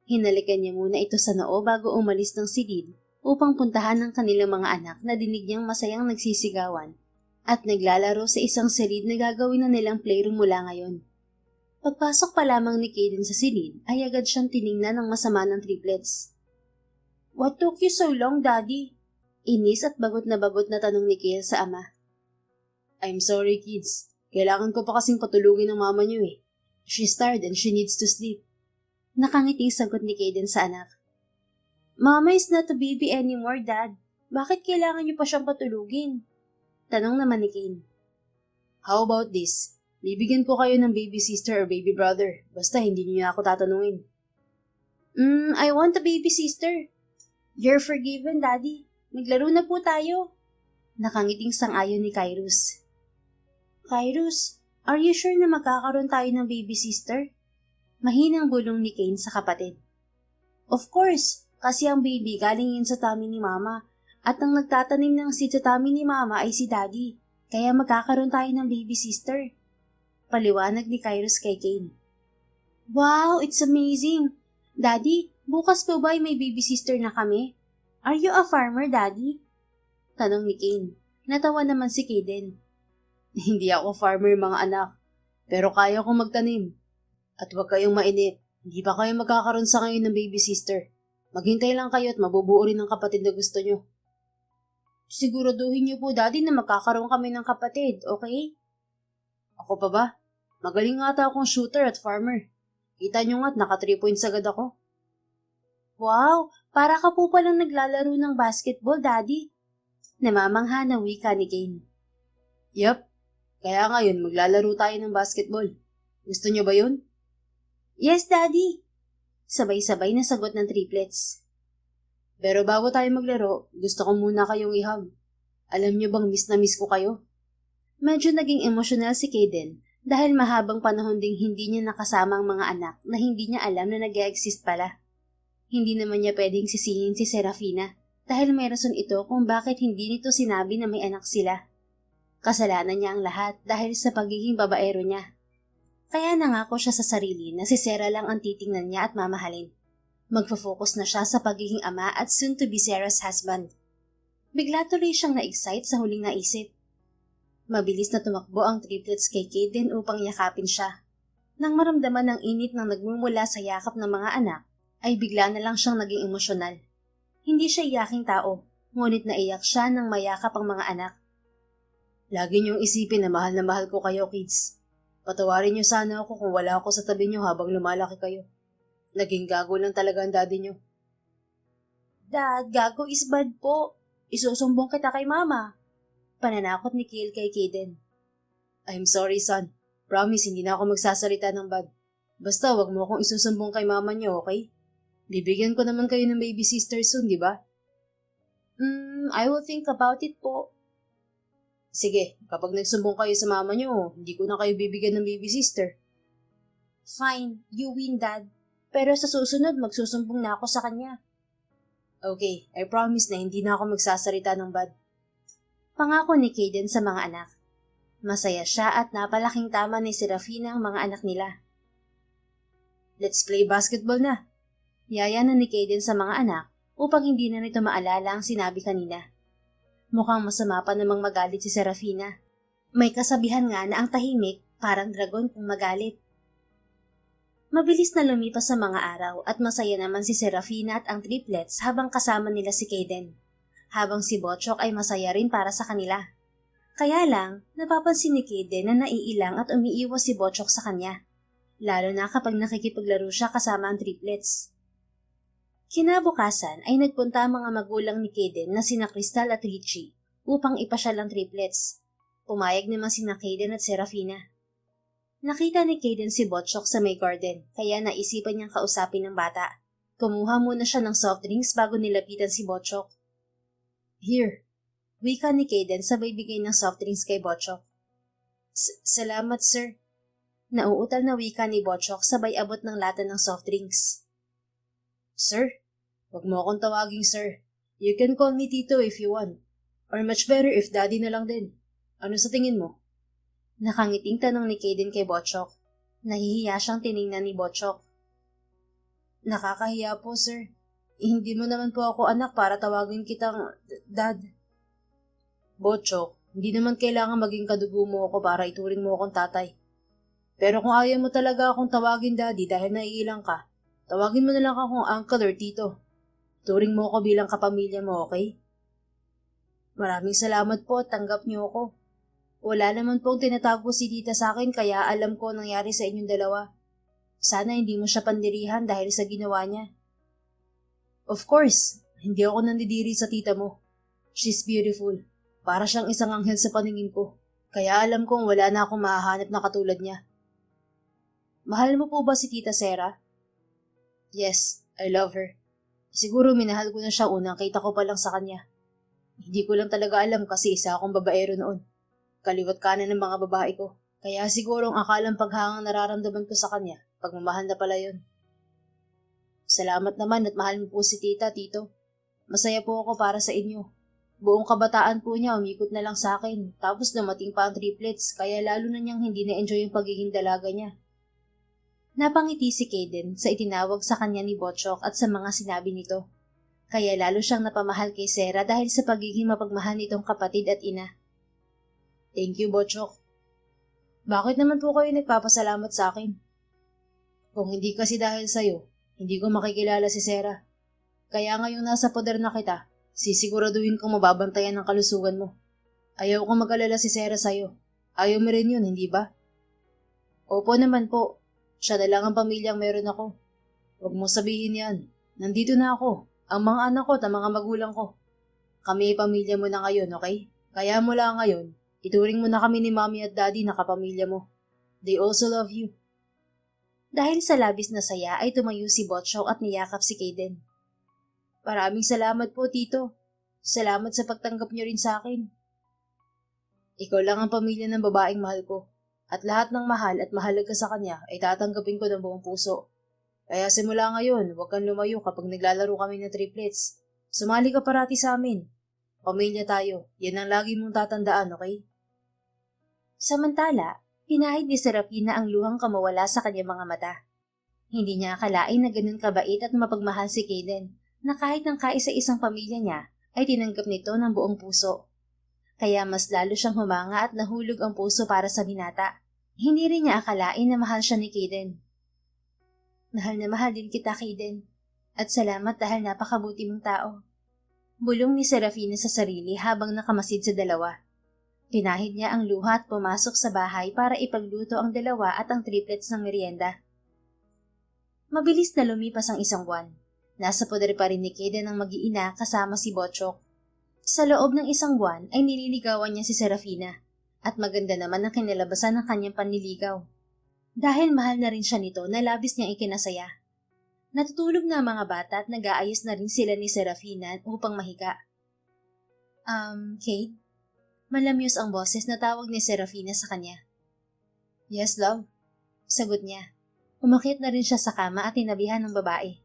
Hinalikan niya muna ito sa noo bago umalis ng silid upang puntahan ng kanilang mga anak na dinig niyang masayang nagsisigawan at naglalaro sa isang silid na gagawin na nilang playroom mula ngayon. Pagpasok pa lamang ni Kaden sa silid ay agad siyang tiningnan ng masama ng triplets. What took you so long, Daddy? Inis at bagot na tanong ni Kale sa ama. I'm sorry, kids. Kailangan ko pa kasing patulugin ng mama niyo She's tired and she needs to sleep. Nakangiting sagot ni Kaden sa anak. Mama is not a baby anymore, Dad. Bakit kailangan niyo pa siyang patulugin? Tanong naman ni Kane. How about this? Bibigyan ko kayo ng baby sister or baby brother. Basta hindi niyo ako tatanungin. I want a baby sister. You're forgiven, Daddy. Naglaro na po tayo. Nakangiting sang-ayon ni Kyrus. Kyrus, are you sure na magkakaroon tayo ng baby sister? Mahinang bulong ni Kane sa kapatid. Of course, kasi ang baby galing yun sa tummy ni Mama at ang nagtatanim ng seed sa tummy ni Mama ay si Daddy. Kaya magkakaroon tayo ng baby sister. Paliwanag ni Kairos kay Kane. Wow, it's amazing! Daddy, bukas po ba ay may baby sister na kami? Are you a farmer, Daddy? Tanong ni Kane. Natawa naman si Kaden. Hindi ako farmer, mga anak. Pero kaya kong magtanim. At huwag kayong mainip. Hindi pa kayo magkakaroon sa ngayon ng baby sister. Maghintay lang kayo at mabubuo rin ng kapatid na gusto nyo. Siguraduhin niyo po, Daddy, na magkakaroon kami ng kapatid, okay? Ako pa ba? Magaling nga ata akong shooter at farmer. Kita nyo nga't naka 3 points agad ako. Wow, para ka po palang naglalaro ng basketball, Daddy. Namamangha ng wika ni Kane. Yup, kaya ngayon maglalaro tayo ng basketball. Gusto nyo ba yun? Yes, Daddy. Sabay-sabay na sagot ng triplets. Pero bago tayo maglaro, gusto ko muna kayong ihag. Alam nyo bang miss na miss ko kayo? Medyo naging emosyonal si Kaden dahil mahabang panahon ding hindi niya nakasama ang mga anak na hindi niya alam na nag-exist pala. Hindi naman niya pwedeng sisihin si Serafina dahil may rason ito kung bakit hindi nito sinabi na may anak sila. Kasalanan niya ang lahat dahil sa pagiging babaero niya. Kaya nangako siya sa sarili na si Sarah lang ang titingnan niya at mamahalin. Magfo-focus na siya sa pagiging ama at soon to be Sarah's husband. Bigla tuloy siyang na-excite sa huling naisip. Mabilis na tumakbo ang triplets kay Kaden upang yakapin siya. Nang maramdaman ang init ng nagmumula sa yakap ng mga anak, ay bigla na lang siyang naging emosyonal. Hindi siya iyaking tao, ngunit naiyak siya nang mayakap ang mga anak. Lagi niyong isipin na mahal ko kayo, kids. Patawarin niyo sana ako kung wala ako sa tabi niyo habang lumalaki kayo. Naging gago lang talaga ang daddy niyo. Dad, gago is bad po. Isusumbong kita kay mama. Pananakot ni Kale kay Kaden. I'm sorry, son. Promise, hindi na ako magsasalita ng bad. Basta wag mo akong isusumbong kay mama niyo, okay? Bibigyan ko naman kayo ng baby sister soon, di ba? I will think about it po. Sige, kapag nagsumbong kayo sa mama niyo, hindi ko na kayo bibigyan ng baby sister. Fine, you win, Dad. Pero sa susunod, magsusumbong na ako sa kanya. Okay, I promise na hindi na ako magsasalita ng bad. Pangako ni Kaden sa mga anak. Masaya siya at napalaking tama ni Serafina ang mga anak nila. Let's play basketball na. Yaya na ni Kaden sa mga anak upang hindi na nito maalala ang sinabi kanina. Mukhang masama pa namang magalit si Serafina. May kasabihan nga na ang tahimik parang dragon kung magalit. Mabilis na lumipas sa mga araw at masaya naman si Serafina at ang triplets habang kasama nila si Kaden. Habang si Botchok ay masaya rin para sa kanila. Kaya lang, napapansin ni Kaden na naiilang at umiiwas si Botchok sa kanya. Lalo na kapag nakikipaglaro siya kasama ang triplets. Kinabukasan ay nagpunta ang mga magulang ni Kaden na sina Crystal at Richie upang ipasyal ang triplets. Pumayag naman sina Kaden at Serafina. Nakita ni Kaden si Botchok sa may garden, kaya naisipan niyang kausapin ng bata. Kumuha muna siya ng soft drinks bago nilapitan si Botchok. Here, wika ni Kaden sabay bigay ng soft drinks kay Botchok. Salamat, sir. Nauutal na wika ni Botchok sabay abot ng lata ng soft drinks. Sir, wag mo akong tawaging sir. You can call me Tito if you want. Or much better if Daddy na lang din. Ano sa tingin mo? Nakangiting tanong ni Kaden kay Botchok. Nahihiya siyang tiningnan ni Botchok. Nakakahiya po, sir. Hindi mo naman po ako anak para tawagin kitang Dad. Botchok, hindi naman kailangan maging kadugo mo ako para ituring mo akong tatay. Pero kung ayaw mo talaga akong tawagin Daddy dahil naiilang ka, tawagin mo na lang akong uncle or tito. Turing mo ako bilang kapamilya mo, okay? Maraming salamat po at tanggap niyo ako. Wala naman pong tinatago si tita sa akin kaya alam ko nangyari sa inyong dalawa. Sana hindi mo siya pandirihan dahil sa ginawa niya. Of course, hindi ako nandidiri sa tita mo. She's beautiful. Para siyang isang anghel sa paningin ko. Kaya alam kong wala na akong mahahanap na katulad niya. Mahal mo po ba si Tita Sarah? Yes, I love her. Siguro minahal ko na siya unang kita ko pa lang sa kanya. Hindi ko lang talaga alam kasi isa akong babaero noon. Kaliwat kanan ng mga babae ko. Kaya siguro ang akalang paghangang nararamdaman ko sa kanya, pagmamahal na pala yun. Salamat naman at mahal mo po si Tita, Tito. Masaya po ako para sa inyo. Buong kabataan po niya umikot na lang sa akin, tapos dumating pa ang triplets kaya lalo na niyang hindi na-enjoy yung pagiging dalaga niya. Napangiti si Kaden sa itinawag sa kanya ni Botchok at sa mga sinabi nito. Kaya lalo siyang napamahal kay Sarah dahil sa pagiging mapagmahal nitong kapatid at ina. Thank you, Botchok. Bakit naman po kayo nagpapasalamat sa akin? Kung hindi kasi dahil sa'yo, hindi ko makikilala si Sarah. Kaya ngayong nasa poder na kita, sisiguraduhin kong mababantayan ang kalusugan mo. Ayaw kong mag-alala si Sarah sa'yo. Ayaw mo rin yun, hindi ba? Opo naman po. Siya na lang ang pamilyang meron ako. Huwag mo sabihin yan. Nandito na ako. Ang mga anak ko at ang mga magulang ko. Kami ay pamilya mo na ngayon, okay? Kaya mula ngayon, ituring mo na kami ni Mommy at Daddy na kapamilya mo. They also love you. Dahil sa labis na saya ay tumayo si Botchok at niyakap si Kaden. Maraming salamat po, Tito. Salamat sa pagtanggap niyo rin sa akin. Ikaw lang ang pamilya ng babaeng mahal ko. At lahat ng mahal at mahalaga sa kanya ay tatanggapin ko ng buong puso. Kaya simula ngayon, huwag kang lumayo kapag naglalaro kami ng triplets. Sumali ka parati sa amin. Pamilya tayo. Yan ang lagi mong tatandaan, okay? Samantala, pinahid ni Serafina ang luhang kamawala sa kanyang mga mata. Hindi niya akalain na ganun kabait at mapagmahal si Kaden, na kahit ng kaisa-isang pamilya niya ay tinanggap nito ng buong puso. Kaya mas lalo siyang humanga at nahulog ang puso para sa binata. Hindi rin niya akalain na mahal siya ni Kaden. Mahal na mahal din kita, Kaden. At salamat dahil napakabuti mong tao. Bulong ni Serafina sa sarili habang nakamasid sa dalawa. Pinahid niya ang luha at pumasok sa bahay para ipagluto ang dalawa at ang triplets ng merienda. Mabilis na lumipas ang isang buwan. Nasa poder pa rin ni Kaden ang mag-iina kasama si Botchok. Sa loob ng isang buwan ay nililigawan niya si Serafina at maganda naman ang kinalabasan ng kanyang panliligaw. Dahil mahal na rin siya nito na labis niyang ikinasaya. Natutulog na ang mga bata at nag-aayos na rin sila ni Serafina upang mahiga. Kate? Malamyos ang boses na tawag ni Serafina sa kanya. Yes, love. Sagot niya. Umakyat na rin siya sa kama at tinabihan ng babae.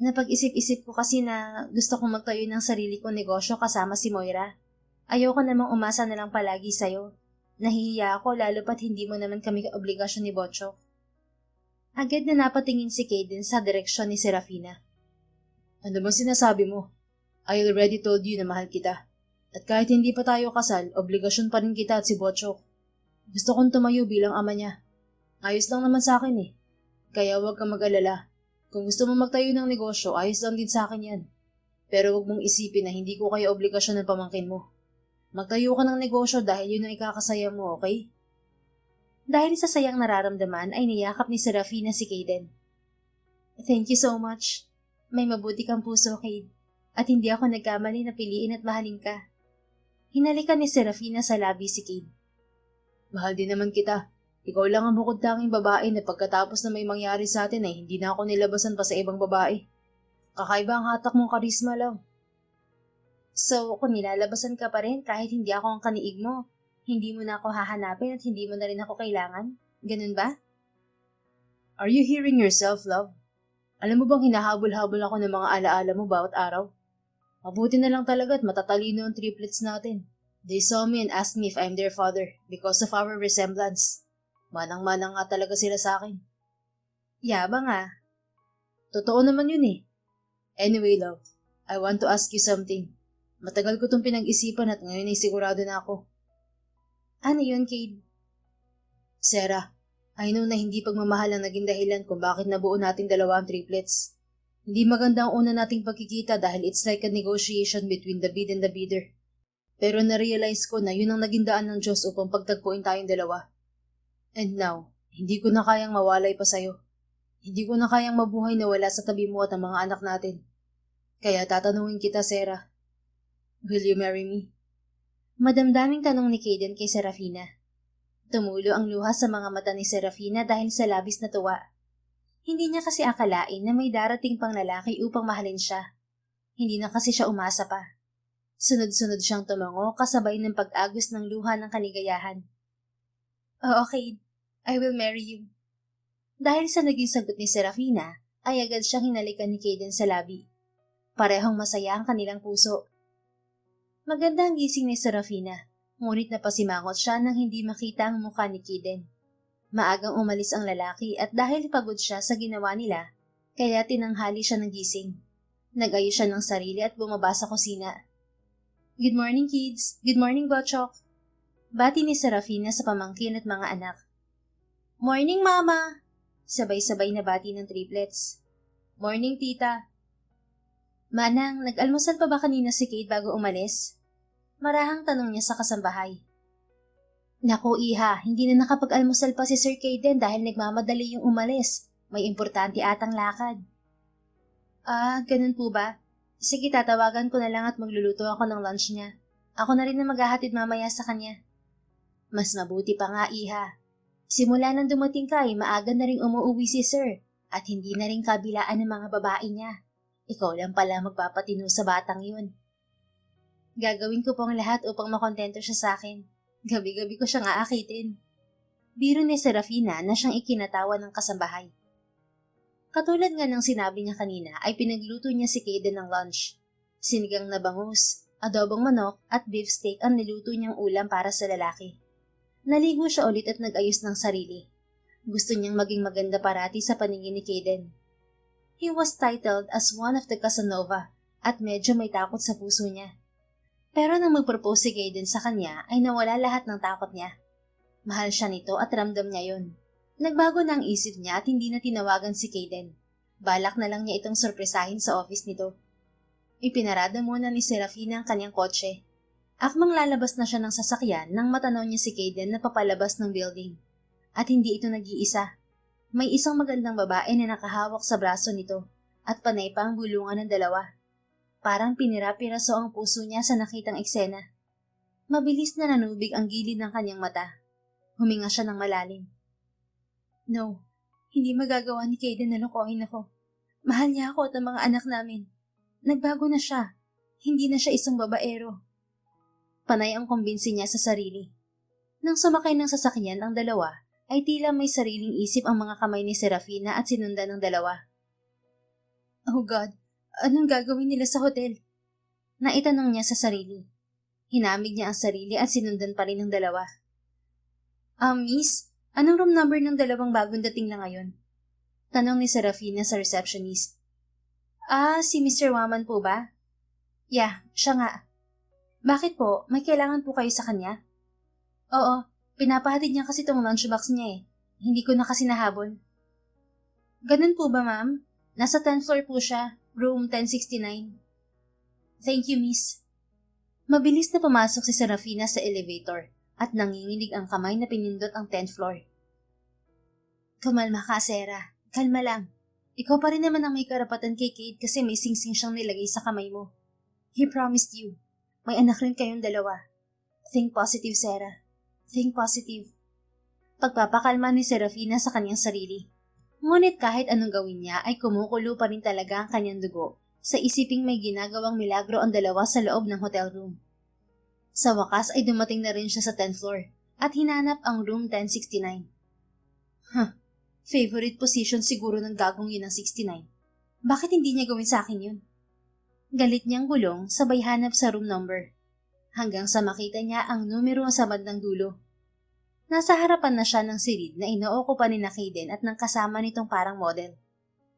Napag-isip-isip ko kasi na gusto kong magtayo ng sarili kong negosyo kasama si Moira. Ayoko namang umasa na lang palagi sa'yo. Nahihiya ako lalo pat hindi mo naman kami kaobligasyon ni Botchok. Agad na napatingin si Kaden sa direksyon ni Serafina. Ano bang sinasabi mo? I already told you na mahal kita. At kahit hindi pa tayo kasal, obligasyon pa rin kita at si Botchok. Gusto kong tumayo bilang ama niya. Ayos lang naman sa akin eh. Kaya huwag kang mag-alala. Kung gusto mo magtayo ng negosyo, ayos lang din sa akin yan. Pero huwag mong isipin na hindi ko kayo obligasyon ng pamangkin mo. Magtayo ka ng negosyo dahil yun ang ikakasaya mo, okay? Dahil sa sayang nararamdaman ay niyakap ni Serafina si Kaden. Thank you so much. May mabuti kang puso, Kade. At hindi ako nagkamali na piliin at mahalin ka. Hinalikan ni Serafina sa labi si Kade. Mahal din naman kita. Ikaw lang ang bukod tanging babae na pagkatapos na may mangyari sa atin ay hindi na ako nilabasan pa sa ibang babae. Kakaiba ang hatak mong karisma, love. So, kung nilalabasan ka pa rin kahit hindi ako ang kaniig mo, hindi mo na ako hahanapin at hindi mo na rin ako kailangan? Ganun ba? Are you hearing yourself, love? Alam mo bang hinahabol-habol ako ng mga alaala mo bawat araw? Mabuti na lang talaga at matatalino ang triplets natin. They saw me and asked me if I'm their father because of our resemblance. Manang-manang nga talaga sila sa akin. Yabang ah. Totoo naman yun eh. Anyway, love, I want to ask you something. Matagal ko itong pinag-isipan at ngayon ay sigurado na ako. Ano yun, Kade? Sarah, I know na hindi pagmamahal ang naging dahilan kung bakit nabuo nating dalawa ang triplets. Hindi maganda ang una nating pagkikita dahil it's like a negotiation between the bid and the bidder. Pero na-realize ko na yun ang naging daan ng Diyos upang pagtagpuin tayong dalawa. And now, hindi ko na kayang mawalay pa sa'yo. Hindi ko na kayang mabuhay na wala sa tabi mo at ang mga anak natin. Kaya tatanungin kita, Sarah. Will you marry me? Madamdaming tanong ni Kaden kay Serafina. Tumulo ang luha sa mga mata ni Serafina dahil sa labis na tuwa. Hindi niya kasi akalain na may darating pang lalaki upang mahalin siya. Hindi na kasi siya umasa pa. Sunod-sunod siyang tumango kasabay ng pag-agos ng luha ng kaligayahan. Oo, Kade. I will marry you. Dahil sa naging sagot ni Serafina, ay agad siyang hinalikan ni Kaden sa labi. Parehong masaya ang kanilang puso. Maganda ang gising ni Serafina, ngunit napasimangot siya nang hindi makita ang mukha ni Kaden. Maagang umalis ang lalaki at dahil pagod siya sa ginawa nila, kaya tinanghali siya ng gising. Nag-ayos siya ng sarili at bumaba sa kusina. "Good morning, kids. Good morning, Botchok." Bati ni Serafina sa pamangkin at mga anak. "Morning, Mama!" Sabay-sabay na bati ng triplets. "Morning, Tita." "Manang, nag-almusal pa ba kanina si Kate bago umalis?" Marahang tanong niya sa kasambahay. "Naku, Iha, hindi na nakapag-almusal pa si Sir Kaden dahil nagmamadali yung umalis. May importante atang lakad." "Ah, ganun po ba? Sige, tatawagan ko na lang at magluluto ako ng lunch niya. Ako na rin na maghahatid mamaya sa kanya." "Mas mabuti pa nga, Iha. Simula nang dumating ka ay maaga na rin umuwi si Sir at hindi na rin kabilaan ng mga babae niya. Ikaw lang pala magpapatino sa batang yun." "Gagawin ko po ang lahat upang makontento siya sa akin. Gabi-gabi ko siyang aakitin." Biro ni Serafina na siyang ikinatawa ng kasambahay. Katulad nga ng sinabi niya kanina ay pinagluto niya si Kaden ng lunch. Sinigang na bangus, adobong manok at beef steak ang niluto niyang ulam para sa lalaki. Naligo siya ulit at nag-ayos ng sarili. Gusto niyang maging maganda parati sa paningin ni Kaden. He was titled as one of the Casanova at medyo may takot sa puso niya. Pero nang mag-propose si Kaden sa kanya ay nawala lahat ng takot niya. Mahal siya nito at ramdam niya yun. Nagbago na ang isip niya at hindi na tinawagan si Kaden. Balak na lang niya itong sorpresahin sa office nito. Ipinarada muna ni Serafina ang kanyang kotse. Akmang lalabas na siya ng sasakyan nang matanaw niya si Kaden na papalabas ng building. At hindi ito nag-iisa. May isang magandang babae na nakahawak sa braso nito at panay pa ang bulungan ng dalawa. Parang pinira-piraso ang puso niya sa nakitang eksena. Mabilis na nanubig ang gilid ng kanyang mata. Huminga siya ng malalim. No, hindi magagawa ni Kaden na lokohin ako. Mahal niya ako at ang mga anak namin. Nagbago na siya. Hindi na siya isang babaero. Panay ang kumbinsi niya sa sarili. Nang sumakay ng sasakyan ang dalawa, ay tila may sariling isip ang mga kamay ni Serafina at sinundan ng dalawa. "Oh God, anong gagawin nila sa hotel?" Naitanong niya sa sarili. Hinamig niya ang sarili at sinundan pa rin ng dalawa. Miss, anong room number ng dalawang bagong dating na ngayon?" Tanong ni Serafina sa receptionist. Si Mr. Waman po ba?" "Yeah, siya nga." "Bakit po? May kailangan po kayo sa kanya?" "Oo, pinapahatid niya kasi tong lunchbox niya eh. Hindi ko na kasi nahabol." "Ganun po ba, ma'am? Nasa 10th floor po siya, room 1069. "Thank you, miss." Mabilis na pumasok si Serafina sa elevator at nanginginig ang kamay na pinindot ang 10th floor. "Kumalma ka, Sera. Kalma lang. Ikaw pa rin naman ang may karapatan kay Kate kasi may singsing siyang nilagay sa kamay mo. He promised you. May anak rin kayong dalawa. Think positive, Sera. Think positive." Pagpapakalma ni Serafina sa kanyang sarili. Ngunit kahit anong gawin niya ay kumukulo pa rin talaga ang kanyang dugo sa isiping may ginagawang milagro ang dalawa sa loob ng hotel room. Sa wakas ay dumating na rin siya sa 10th floor at hinanap ang room 1069. Favorite position siguro ng gagong yun ng 69. Bakit hindi niya gawin sa akin yun? Galit niyang bulong sabay hanap sa room number. Hanggang sa makita niya ang numero sa bandang dulo. Nasa harapan na siya ng silid na inookupa ni Kaden at ng kasama nitong parang model.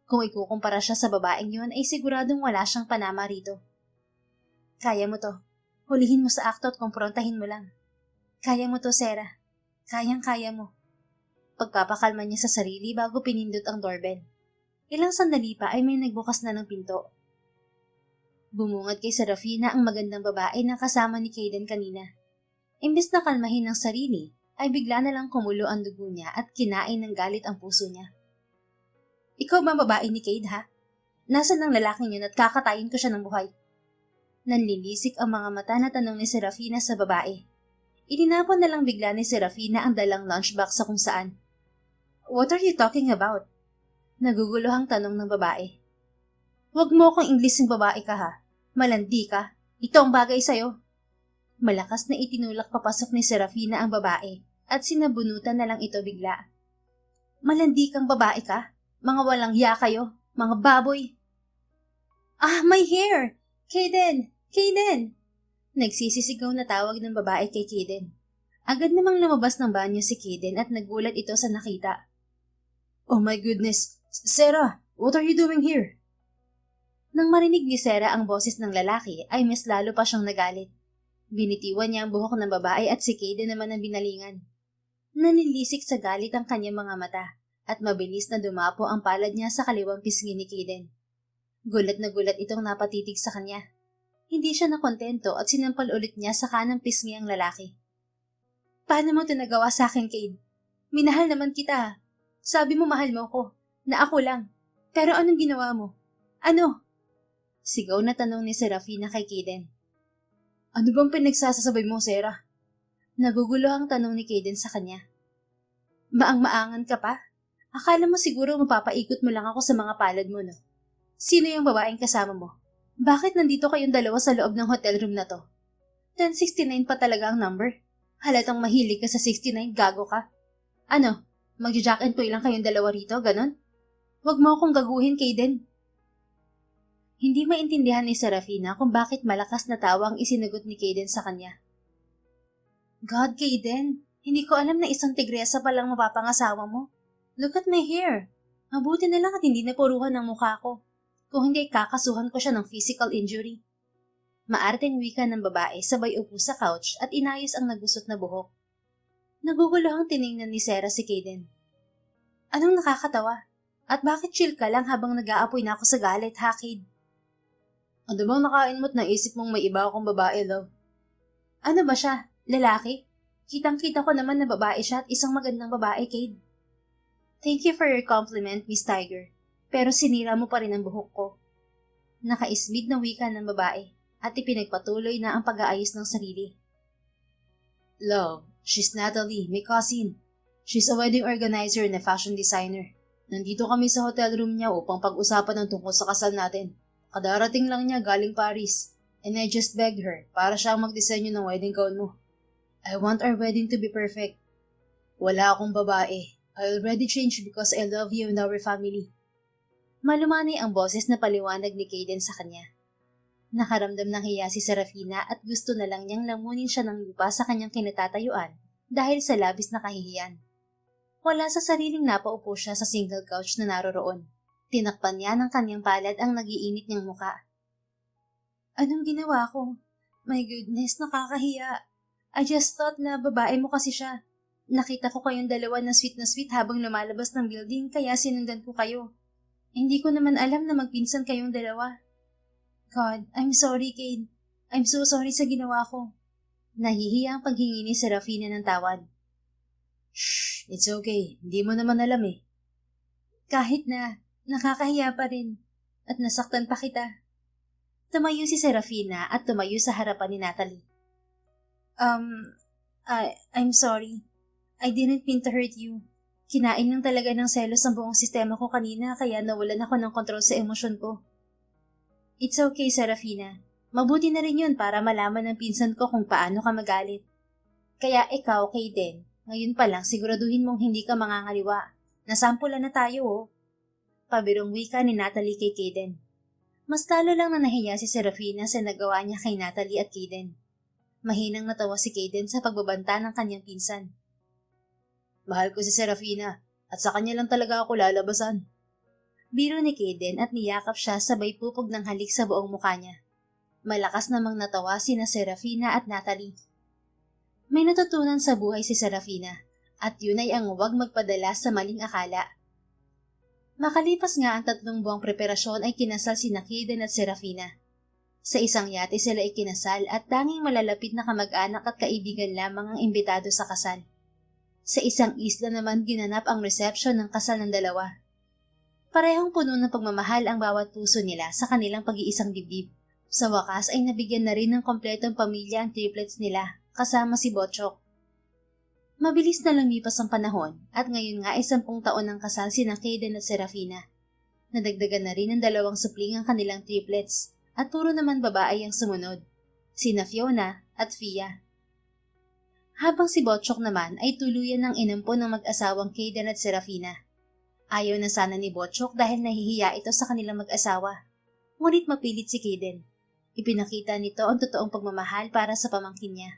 Kung ikukumpara siya sa babaeng yun ay siguradong wala siyang panama rito. "Kaya mo to. Hulihin mo sa akto at kumprontahin mo lang. Kaya mo to, Sera. Kayang-kaya mo." Pagpapakalma niya sa sarili bago pinindot ang doorbell. Ilang sandali pa ay may nagbukas na ng pinto. Bumungad kay Serafina ang magandang babae na kasama ni Kaden kanina. Imbes na kalmahin ang sarili, ay bigla na lang kumulo ang dugo niya at kinain ng galit ang puso niya. "Ikaw ba babae ni Kate, ha? Nasaan ang lalaking yun at kakatayin ko siya ng buhay?" Nanlilisik ang mga mata na tanong ni Serafina sa babae. Itinapon na lang bigla ni Serafina ang dalang lunchbox sa kung saan. "What are you talking about?" Naguguluhang tanong ng babae. "Huwag mo akong Inglising babae ka, ha? Malandi ka. Ito ang bagay sa'yo." Malakas na itinulak papasok ni Serafina ang babae at sinabunutan na lang ito bigla. "Malandi kang babae ka? Mga walang hiya kayo, mga baboy." "My hair! Kaden! Kaden!" Nagsisisigaw na tawag ng babae kay Kaden. Agad namang lumabas ng banyo si Kaden at nagulat ito sa nakita. Oh my goodness! Sarah! What are you doing here? Nang marinig ni Sarah ang boses ng lalaki ay mas lalo pa siyang nagalit. Binitiwan niya ang buhok ng babae at si Kaden naman ang binalingan. Nanilisik sa galit ang kanyang mga mata at mabilis na dumapo ang palad niya sa kaliwang pisngi ni Kaden. Gulat na gulat itong napatitig sa kanya. Hindi siya nakontento at sinampal ulit niya sa kanang pisngi ang lalaki. Paano mo ito nagawa sa akin, Kade? Minahal naman kita. Sabi mo mahal mo ko, na ako lang. Pero anong ginawa mo? Ano? Sigaw na tanong ni Serafina kay Kaden. Ano bang pinagsasasabay mo, Sarah? Nagugulo ang tanong ni Kaden sa kanya. Maang-maangan ka pa? Akala mo siguro mapapaikot mo lang ako sa mga palad mo, no? Sino yung babaeng kasama mo? Bakit nandito kayong dalawa sa loob ng hotel room na to? 1069 pa talaga ang number. Halatang mahilig ka sa 69, gago ka. Ano, magja-jack and toy lang kayong dalawa rito, ganon? Huwag mo akong gaguhin, Kaden. Hindi maintindihan ni Serafina kung bakit malakas na tawa ang isinagot ni Kaden sa kanya. God, Kaden, hindi ko alam na isang tigresa palang mapapangasawa mo. Look at my hair. Mabuti na lang at hindi napuruhan ang mukha ko. Kung hindi, kakasuhan ko siya ng physical injury. Maarteng wika ng babae sabay upo sa couch at inayos ang nagusot na buhok. Naguguluhang tiningnan ni Sarah si Kaden. Anong nakakatawa? At bakit chill ka lang habang nag-aapoy na ako sa galit, ha, Kade? Ano bang nakain mo't naisip mong may iba akong babae, love? Ano ba siya? Lalaki? Kitang-kita ko naman na babae siya at isang magandang babae, Kade. Thank you for your compliment, Miss Tiger. Pero sinira mo pa rin ang buhok ko. Nakaisbid na wika ng babae at ipinagpatuloy na ang pag-aayos ng sarili. Love, she's Natalie, my cousin. She's a wedding organizer and a fashion designer. Nandito kami sa hotel room niya upang pag-usapan ng tungkol sa kasal natin. Kadarating lang niya galing Paris, and I just begged her para siya ang magdisenyo ng wedding gown mo. I want our wedding to be perfect. Wala akong babae. I already changed because I love you and our family. Malumanay ang boses na paliwanag ni Kaden sa kanya. Nakaramdam ng hiya si Serafina at gusto na lang niyang lamunin siya ng lupa sa kanyang kinatatayuan dahil sa labis na kahihiyan. Wala sa sariling napaupo siya sa single couch na naroroon. Tinakpan niya ng kanyang palad ang nagiinit niyang muka. Anong ginawa ko? My goodness, nakakahiya. I just thought na babae mo kasi siya. Nakita ko kayong dalawa na sweet habang lumalabas ng building kaya sinundan ko kayo. Hindi ko naman alam na magpinsan kayong dalawa. God, I'm sorry, Kade. I'm so sorry sa ginawa ko. Nahihiya ang paghingi ni Serafina ng tawad. Shh, it's okay. Hindi mo naman alam eh. Kahit na, nakakahiya pa rin. At nasaktan pa kita. Tumayo si Serafina at tumayo sa harapan ni Natalie. I'm sorry. I didn't mean to hurt you. Kinain lang talaga ng selos ang buong sistema ko kanina kaya nawalan ako ng kontrol sa emosyon ko. It's okay, Serafina. Mabuti na rin yun para malaman ng pinsan ko kung paano ka magalit. Kaya ikaw, Kaden, ngayon pa lang siguraduhin mong hindi ka mangangaliwa. Nasampulan na tayo, oh. Pabirong wika ni Natalie kay Kaden. Mas lalo lang na nahiya si Serafina sa nagawa niya kay Natalie at Kaden. Mahinang natawa si Kaden sa pagbabanta ng kanyang pinsan. Mahal ko si Serafina at sa kanya lang talaga ako lalabasan. Biro ni Kaden at niyakap siya sabay pupog ng halik sa buong mukha niya. Malakas namang natawa sina Serafina at Natalie. May natutunan sa buhay si Serafina at yun ay ang huwag magpadala sa maling akala. Makalipas nga ang 3 buwang preparasyon ay kinasal sina Kaden at Serafina. Sa isang yate sila ikinasal at tanging malalapit na kamag-anak at kaibigan lamang ang imbitado sa kasal. Sa isang isla naman ginanap ang reception ng kasal ng dalawa. Parehong puno ng pagmamahal ang bawat puso nila sa kanilang pag-iisang dibdib. Sa wakas ay nabigyan na rin ng kompletong pamilya ang triplets nila, kasama si Botchok. Mabilis na lumipas ang panahon at ngayon nga ay 10 taon ng kasal sina Kaden at Serafina. Nadagdagan na rin ng 2 supling ang kanilang triplets at puro naman babae ang sumunod, sina Fiona at Fia. Habang si Botchok naman ay tuluyan ng inampon ng mag-asawang Kaden at Serafina. Ayaw na sana ni Botchok dahil nahihiya ito sa kanilang mag-asawa. Ngunit mapilit si Kaden. Ipinakita nito ang totoong pagmamahal para sa pamangkin niya.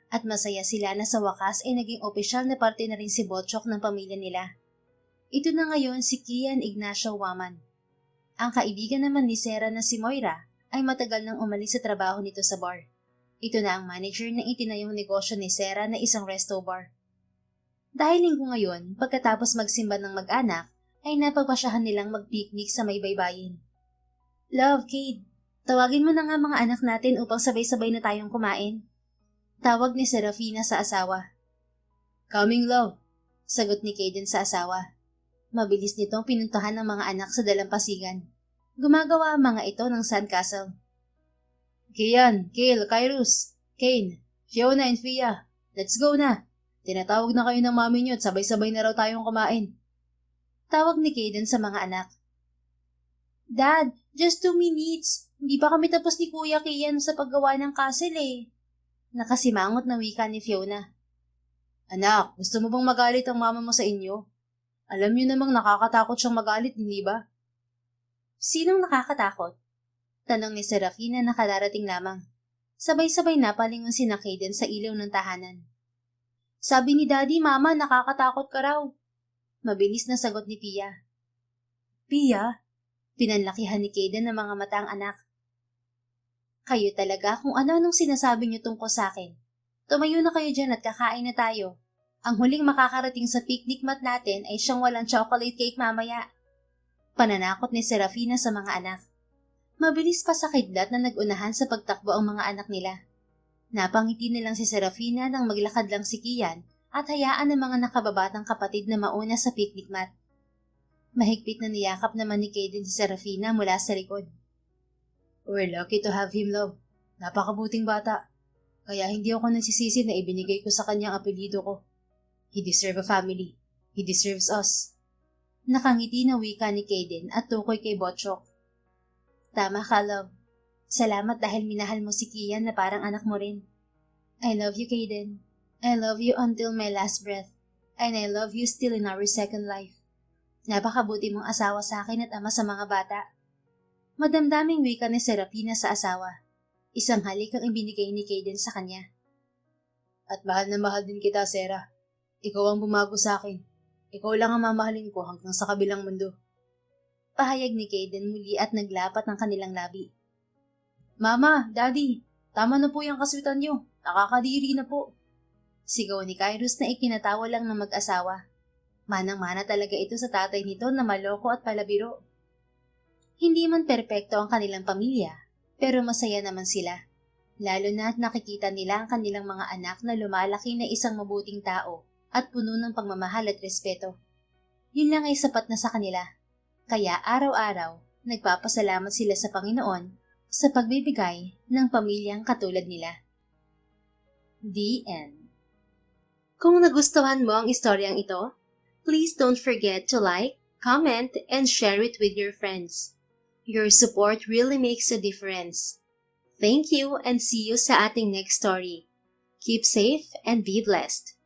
At masaya sila na sa wakas ay naging opisyal na parte na rin si Botchok ng pamilya nila. Ito na ngayon si Kian Ignacio Waman. Ang kaibigan naman ni Sarah na si Moira ay matagal nang umalis sa trabaho nito sa bar. Ito na ang manager ng itinayong negosyo ni Sarah na isang resto bar. Dahil linggo ngayon, pagkatapos magsimba ng mag-anak, ay napagpasyahan nilang mag-picnic sa may baybayin. Love, Cade, tawagin mo na nga mga anak natin upang sabay-sabay na tayong kumain. Tawag ni Serafina sa asawa. Coming, love, sagot ni Caden sa asawa. Mabilis nitong pinuntahan ng mga anak sa dalampasigan. Gumagawa ang mga ito ng sandcastle. Kian, Kale, Kyrus, Kane, Fiona and Fia, let's go na. Tinatawag na kayo ng mami niyo at sabay-sabay na raw tayong kumain. Tawag ni Caden sa mga anak. Dad, just 2 minutes. Hindi pa kami tapos ni Kuya Kian sa paggawa ng castle eh. Nakasimangot na wika ni Fiona. Anak, gusto mo bang magalit ang mama mo sa inyo? Alam niyo namang nakakatakot siyang magalit, hindi ba? Sinong nakakatakot? Tanong ni Serafina na kadarating lamang. Sabay-sabay na palingon si Caden sa ilaw ng tahanan. Sabi ni Daddy, Mama, nakakatakot ka raw. Mabilis na sagot ni Pia. Pia? Pinanlakihan ni Caden ng mga mata ang anak. Kayo talaga kung ano-anong sinasabi niyo tungkol sa akin. Tumayo na kayo dyan at kakain na tayo. Ang huling makakarating sa picnic mat natin ay siyang walang chocolate cake mamaya. Pananakot ni Serafina sa mga anak. Mabilis pa sa kidlat na nag-unahan sa pagtakbo ang mga anak nila. Napangiti nilang si Serafina nang maglakad lang si Kian at hayaan ng mga nakababatang kapatid na mauna sa picnic mat. Mahigpit na niyakap naman ni Caden si Serafina mula sa likod. We're lucky to have him, love. Napakabuting bata. Kaya hindi ako nagsisisi na ibinigay ko sa kanyang apelyido ko. He deserves a family. He deserves us. Nakangiti na wika ni Caden at tukoy kay Botchok. Tama ka, love. Salamat dahil minahal mo si Kian na parang anak mo rin. I love you, Caden. I love you until my last breath. And I love you still in our second life. Napakabuti mong asawa sa akin at ama sa mga bata. Madamdaming wika ni Serafina sa asawa. Isang halik ang ibinigay ni Caden sa kanya. At mahal na mahal din kita, Sarah. Ikaw ang bumago sa akin. Ikaw lang ang mamahalin ko hanggang sa kabilang mundo. Pahayag ni Caden muli at naglapat ng kanilang labi. Mama, Daddy, tama na po yung kaswitan niyo. Nakakadiri na po. Sigaw ni Kyrus na ikinatawa lang ng mag-asawa. Manang-mana talaga ito sa tatay nito na maloko at palabiro. Hindi man perpekto ang kanilang pamilya, pero masaya naman sila. Lalo na at nakikita nila ang kanilang mga anak na lumalaki na isang mabuting tao at puno ng pagmamahal at respeto. Yun lang ay sapat na sa kanila. Kaya araw-araw, nagpapasalamat sila sa Panginoon sa pagbibigay ng pamilyang katulad nila. The End. Kung nagustuhan mo ang istoryang ito, please don't forget to like, comment, and share it with your friends. Your support really makes a difference. Thank you and see you sa ating next story. Keep safe and be blessed.